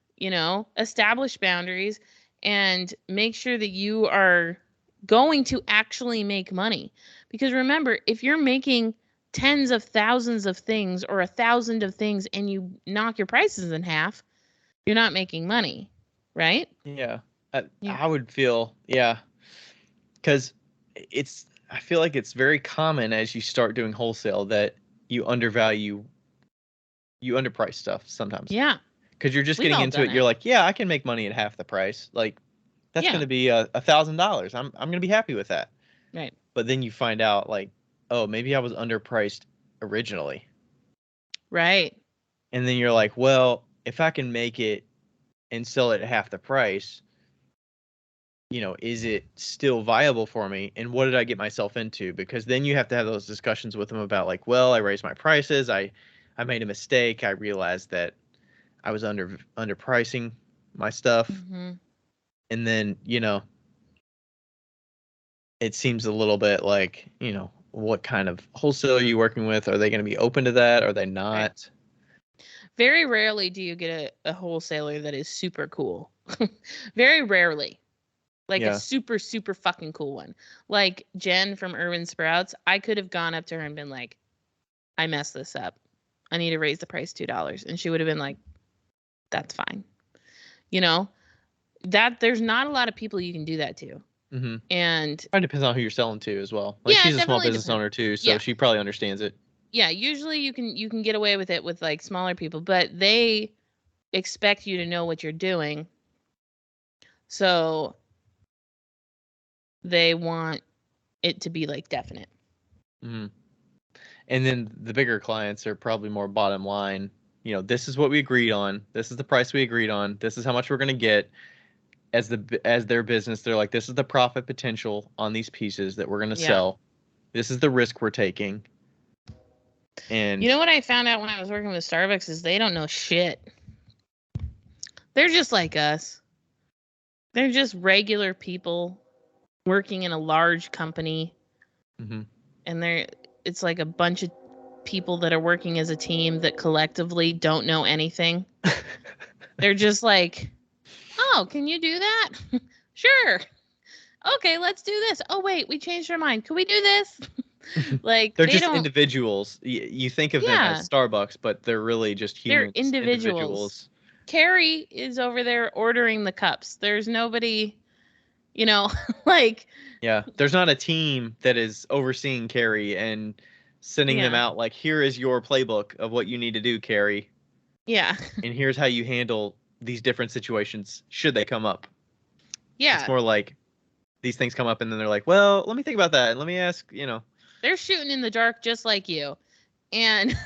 establish boundaries and make sure that you are going to actually make money. Because remember, if you're making tens of thousands of things or 1,000 of things and you knock your prices in half, you're not making money, right? Yeah. I would feel, because I feel like it's very common as you start doing wholesale that you underprice stuff sometimes. Yeah. Because you're just We've getting all into done it. You're like, yeah, I can make money at half the price. Like, that's Yeah. going to be $1,000. I'm going to be happy with that. Right. But then you find out, like, oh, maybe I was underpriced originally. Right. And then you're like, well, if I can make it and sell it at half the price, is it still viable for me? And what did I get myself into? Because then you have to have those discussions with them about, like, well, I raised my prices. I made a mistake. I realized that I was underpricing my stuff. Mm-hmm. And then, it seems a little bit like, what kind of wholesale are you working with? Are they going to be open to that? Are they not? Right. Very rarely do you get a wholesaler that is super cool. Very rarely. Like a super, super fucking cool one. Like Jen from Urban Sprouts, I could have gone up to her and been like, I messed this up. I need to raise the price $2. And she would have been like, that's fine. That there's not a lot of people you can do that to. Mm-hmm. And it depends on who you're selling to as well. Like, she's a small business owner too, so she probably understands it. Yeah, usually you can get away with it with like smaller people, but they expect you to know what you're doing. So they want it to be like definite. Mm-hmm. And then the bigger clients are probably more bottom line. This is what we agreed on. This is the price we agreed on. This is how much we're going to get. As their business, they're like, this is the profit potential on these pieces that we're going to sell. This is the risk we're taking. And you know what I found out when I was working with Starbucks is they don't know shit. They're just like us. They're just regular people working in a large company. Mm-hmm. And it's like a bunch of people that are working as a team that collectively don't know anything. They're just like, oh, can you do that? Sure. Okay, let's do this. Oh, wait, we changed our mind. Can we do this? Like, they're just individuals. You think of them as Starbucks, but they're really just humans. They're individuals. Carrie is over there ordering the cups. There's nobody, like. Yeah, there's not a team that is overseeing Carrie and sending them out like, here is your playbook of what you need to do, Carrie. Yeah. And here's how you handle these different situations should they come up. Yeah. It's more like these things come up and then they're like, well, let me think about that and let me ask, They're shooting in the dark just like you. And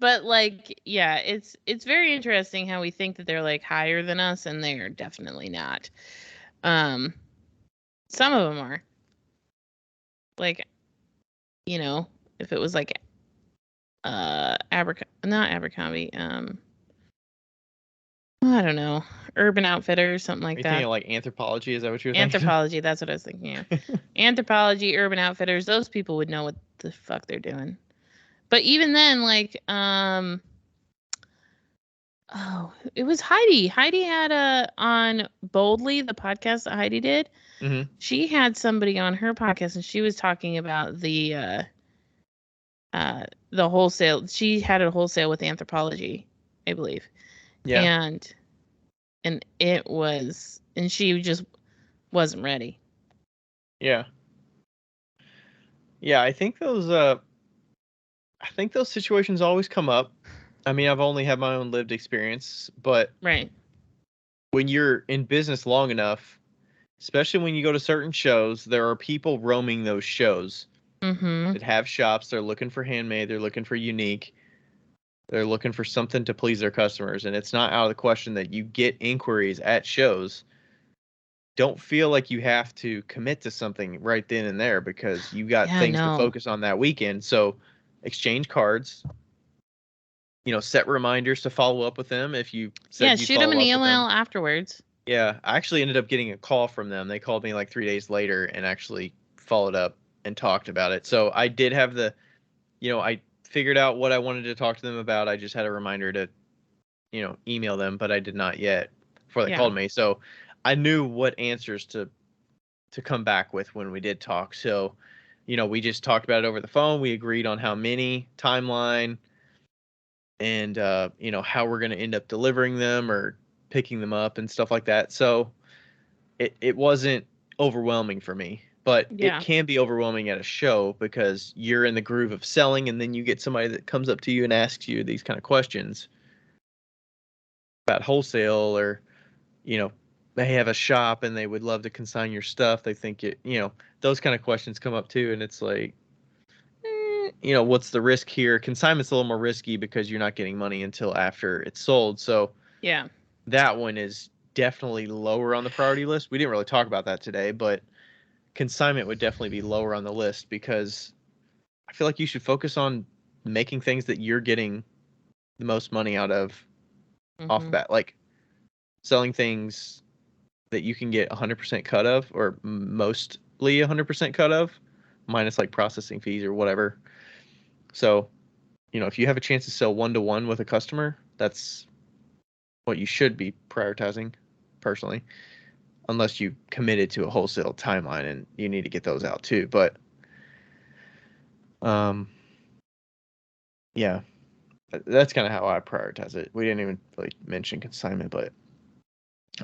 but like, yeah, it's very interesting how we think that they're like higher than us, and they're definitely not. Some of them are. Like, if it was like not Abercrombie, I don't know, Urban Outfitters, something like that. Are you thinking like Anthropologie? Is that what you're thinking? Anthropologie, that's what I was thinking of. Anthropologie, Urban Outfitters, those people would know what the fuck they're doing. But even then, like, it was Heidi. Heidi had on Boldly, the podcast that Heidi did. Mm-hmm. She had somebody on her podcast, and she was talking about the wholesale. She had a wholesale with Anthropologie, I believe. Yeah. And it was, and she just wasn't ready. Yeah. Yeah, I think those situations always come up. I mean, I've only had my own lived experience, but right. When you're in business long enough, especially when you go to certain shows, there are people roaming those shows that have shops. They're looking for handmade. They're looking for unique. They're looking for something to please their customers. And it's not out of the question that you get inquiries at shows. Don't feel like you have to commit to something right then and there because you got things to focus on that weekend. So exchange cards, set reminders to follow up with them if you said shoot them an email afterwards. Yeah, I actually ended up getting a call from them. They called me like 3 days later and actually followed up and talked about it. So I did have I figured out what I wanted to talk to them about. I just had a reminder to, email them, but I did not yet before they called me. So I knew what answers to come back with when we did talk. So, we just talked about it over the phone. We agreed on how many, timeline, and how we're going to end up delivering them or picking them up and stuff like that. So it wasn't overwhelming for me, but it can be overwhelming at a show because you're in the groove of selling, and then you get somebody that comes up to you and asks you these kind of questions about wholesale, or they have a shop and they would love to consign your stuff. They think those kind of questions come up too, and it's like, what's the risk here? Consignment's a little more risky because you're not getting money until after it's sold. So that one is definitely lower on the priority list. We didn't really talk about that today, but consignment would definitely be lower on the list because I feel like you should focus on making things that you're getting the most money out of off the bat, like selling things that you can get 100% cut of, or mostly 100% cut of, minus like processing fees or whatever. So, if you have a chance to sell one-to-one with a customer, that's what you should be prioritizing, personally, unless you committed to a wholesale timeline and you need to get those out too. But, yeah, that's kind of how I prioritize it. We didn't even really mention consignment, but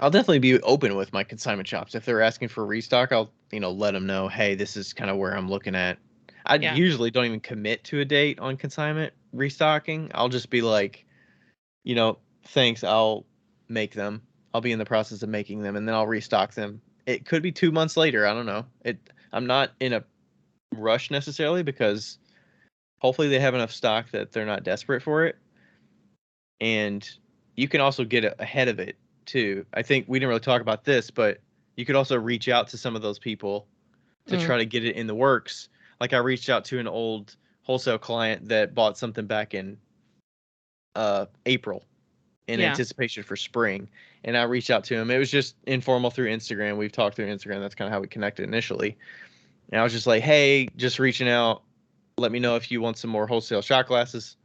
I'll definitely be open with my consignment shops. If they're asking for restock, I'll, let them know, hey, this is kind of where I'm looking at. I usually don't even commit to a date on consignment restocking. I'll just be like, thanks, I'll make them. I'll be in the process of making them, and then I'll restock them. It could be 2 months later. I don't know. I'm not in a rush necessarily, because hopefully they have enough stock that they're not desperate for it. And you can also get ahead of it too. I think we didn't really talk about this, but you could also reach out to some of those people to try to get it in the works. Like I reached out to an old wholesale client that bought something back in April in anticipation for spring. And I reached out to him. It was just informal through Instagram. We've talked through Instagram. That's kind of how we connected initially. And I was just like, hey, just reaching out. Let me know if you want some more wholesale shot glasses.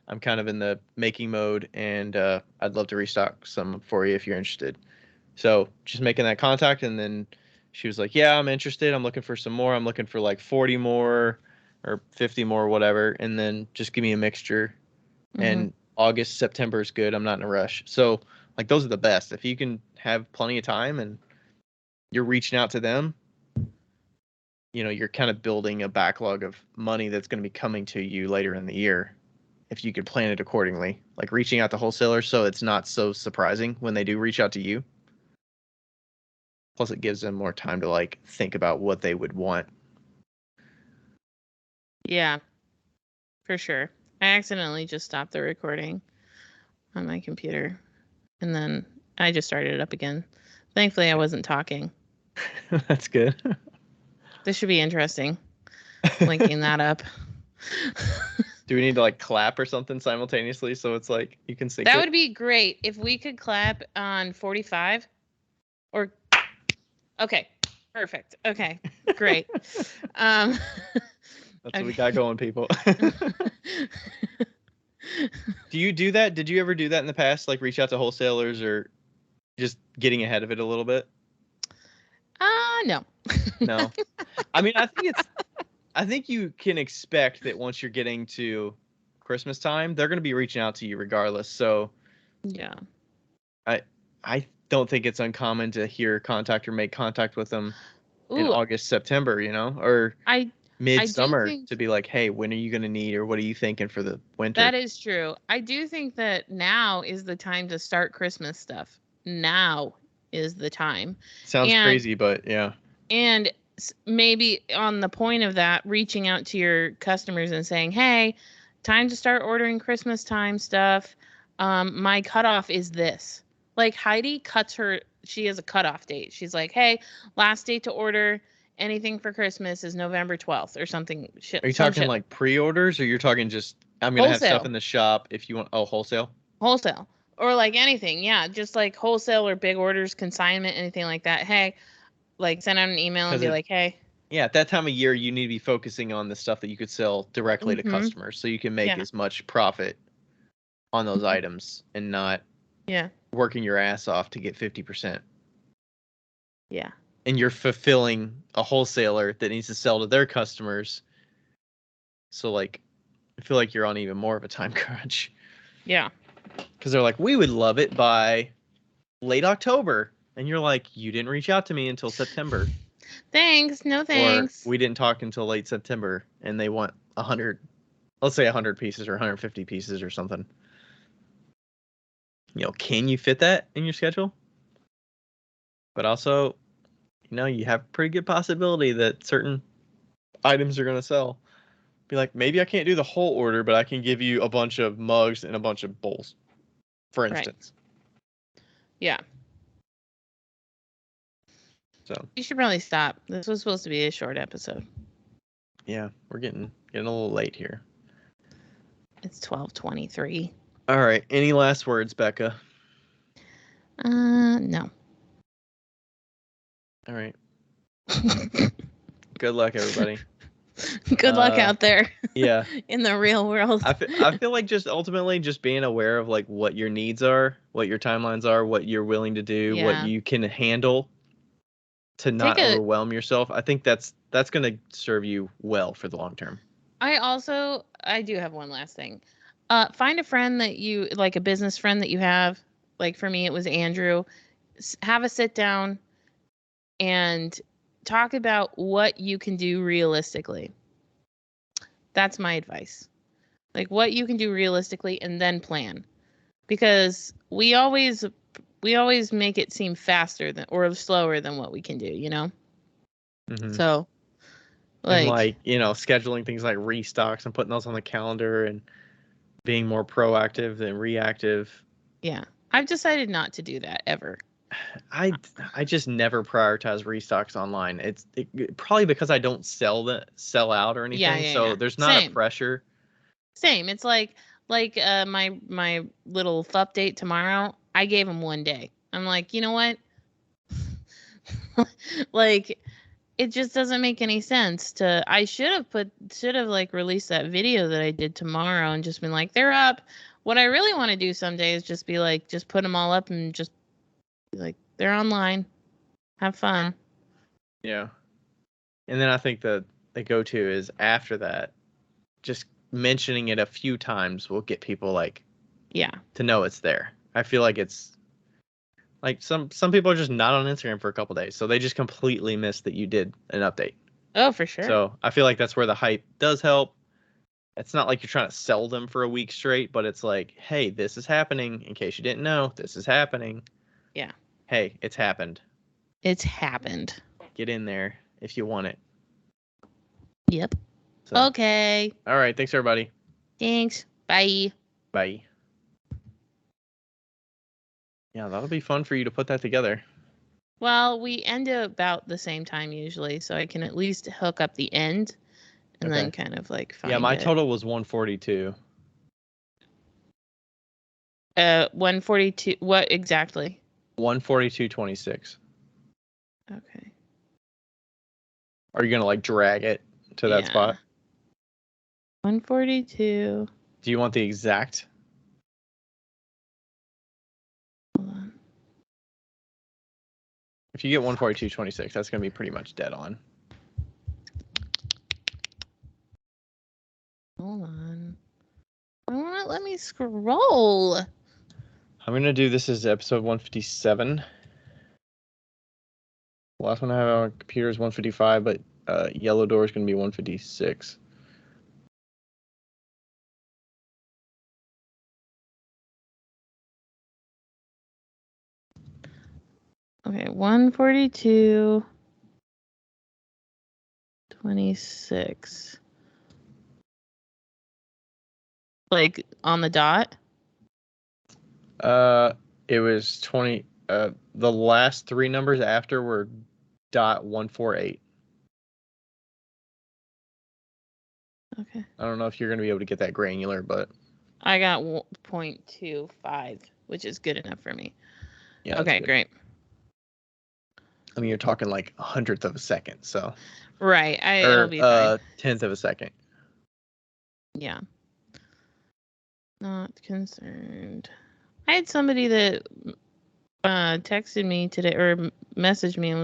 I'm kind of in the making mode, and I'd love to restock some for you if you're interested. So just making that contact, and then she was like, yeah, I'm interested. I'm looking for some more. I'm looking for like 40 more or 50 more, whatever. And then just give me a mixture. And August, September is good. I'm not in a rush. So like those are the best. If you can have plenty of time and you're reaching out to them, you're kind of building a backlog of money that's going to be coming to you later in the year. If you could plan it accordingly, like reaching out to wholesalers, so it's not so surprising when they do reach out to you. Plus, it gives them more time to like think about what they would want. Yeah, for sure. I accidentally just stopped the recording on my computer, and then I just started it up again. Thankfully, I wasn't talking. That's good. This should be interesting. Linking that up. Do we need to like clap or something simultaneously so it's like you can sync That it? would be great if we could clap on 45 or okay, perfect. Okay, great. That's what we got going, people. Do you do that? Did you ever do that in the past? Like reach out to wholesalers or just getting ahead of it a little bit? No. No. I mean, I think you can expect that once you're getting to Christmas time, they're going to be reaching out to you regardless. So yeah, I don't think it's uncommon to hear contact or make contact with them in August, September, or midsummer to be like, hey, when are you going to need, or what are you thinking for the winter? That is true. I do think that now is the time to start Christmas stuff. Now is the time. Sounds crazy, but yeah. And maybe on the point of that, reaching out to your customers and saying, hey, time to start ordering Christmas time stuff. My cutoff is this. Like Heidi she has a cutoff date. She's like, hey, last date to order anything for Christmas is November 12th or something. Are you talking like pre-orders, or you're talking just, I'm going to have stuff in the shop if you want, wholesale? Wholesale. Or like anything. Yeah. Just like wholesale or big orders, consignment, anything like that. Hey, like send out an email and be like, hey. Yeah, at that time of year, you need to be focusing on the stuff that you could sell directly to customers, so you can make as much profit on those items and not working your ass off to get 50%. Yeah. And you're fulfilling a wholesaler that needs to sell to their customers. So, like, I feel like you're on even more of a time crunch. Yeah. Because they're like, we would love it by late October. And you're like, you didn't reach out to me until September. Thanks. No thanks. Or we didn't talk until late September. And they want 100, let's say 100 pieces or 150 pieces or something. You know, can you fit that in your schedule? But also, you know, you have a pretty good possibility that certain items are going to sell. Be like, maybe I can't do the whole order, but I can give you a bunch of mugs and a bunch of bowls, for instance. Right. Yeah. So you should probably stop. This was supposed to be a short episode. Yeah, we're getting a little late here. It's 12:23. All right. Any last words, Becca? No. All right. Good luck, everybody. Good luck out there. Yeah. In the real world. I feel like just ultimately just being aware of like what your needs are, what your timelines are, what you're willing to do, what you can handle to not overwhelm yourself. I think that's going to serve you well for the long term. I do have one last thing. Find a friend that you like, a business friend that you have. Like for me, it was Andrew. Have a sit down and talk about what you can do realistically. That's my advice. Like what you can do realistically and then plan. Because we always make it seem faster than or slower than what we can do, you know? Mm-hmm. So like, you know, scheduling things like restocks and putting those on the calendar and being more proactive than reactive. Yeah. I've decided not to do that ever. I just never prioritize restocks online. It's probably because I don't sell out or anything. So there's not a pressure. Same. It's like my little update tomorrow. I gave him 1 day. I'm like, you know what? Like, it just doesn't make any sense to. I should have like released that video that I did tomorrow and just been like, they're up. What I really want to do someday is just be like, just put them all up and just be like, they're online. Have fun. Yeah. And then I think the go-to is after that, just mentioning it a few times will get people like, to know it's there. I feel like it's like some people are just not on Instagram for a couple days, so they just completely missed that you did an update. Oh, for sure. So I feel like that's where the hype does help. It's not like you're trying to sell them for a week straight, but it's like, hey, this is happening. In case you didn't know, this is happening. Yeah. Hey, it's happened. It's happened. Get in there if you want it. Yep. So, okay. All right. Thanks, everybody. Thanks. Bye. Bye. Yeah, that'll be fun for you to put that together. Well, we end about the same time usually, so I can at least hook up the end and then kind of like find my total was 142. 142. What exactly? 142.26. Okay. Are you gonna like drag it to that spot? 142. Do you want the exact? Hold on. If you get 142.26, that's gonna be pretty much dead on. Hold on. Why won't it let me scroll? I'm gonna do this as episode 157. The last one I have on computer is 155, but Yellow Door is gonna be 156. Okay, 142.26. Like on the dot? It was 20. The last three numbers after were .148. Okay. I don't know if you're gonna be able to get that granular, but I got 0.25, which is good enough for me. Yeah. Okay, great. I mean, you're talking like a hundredth of a second, so. Right. It'll be fine. Tenth of a second. Yeah. Not concerned. I had somebody that texted me today or messaged me and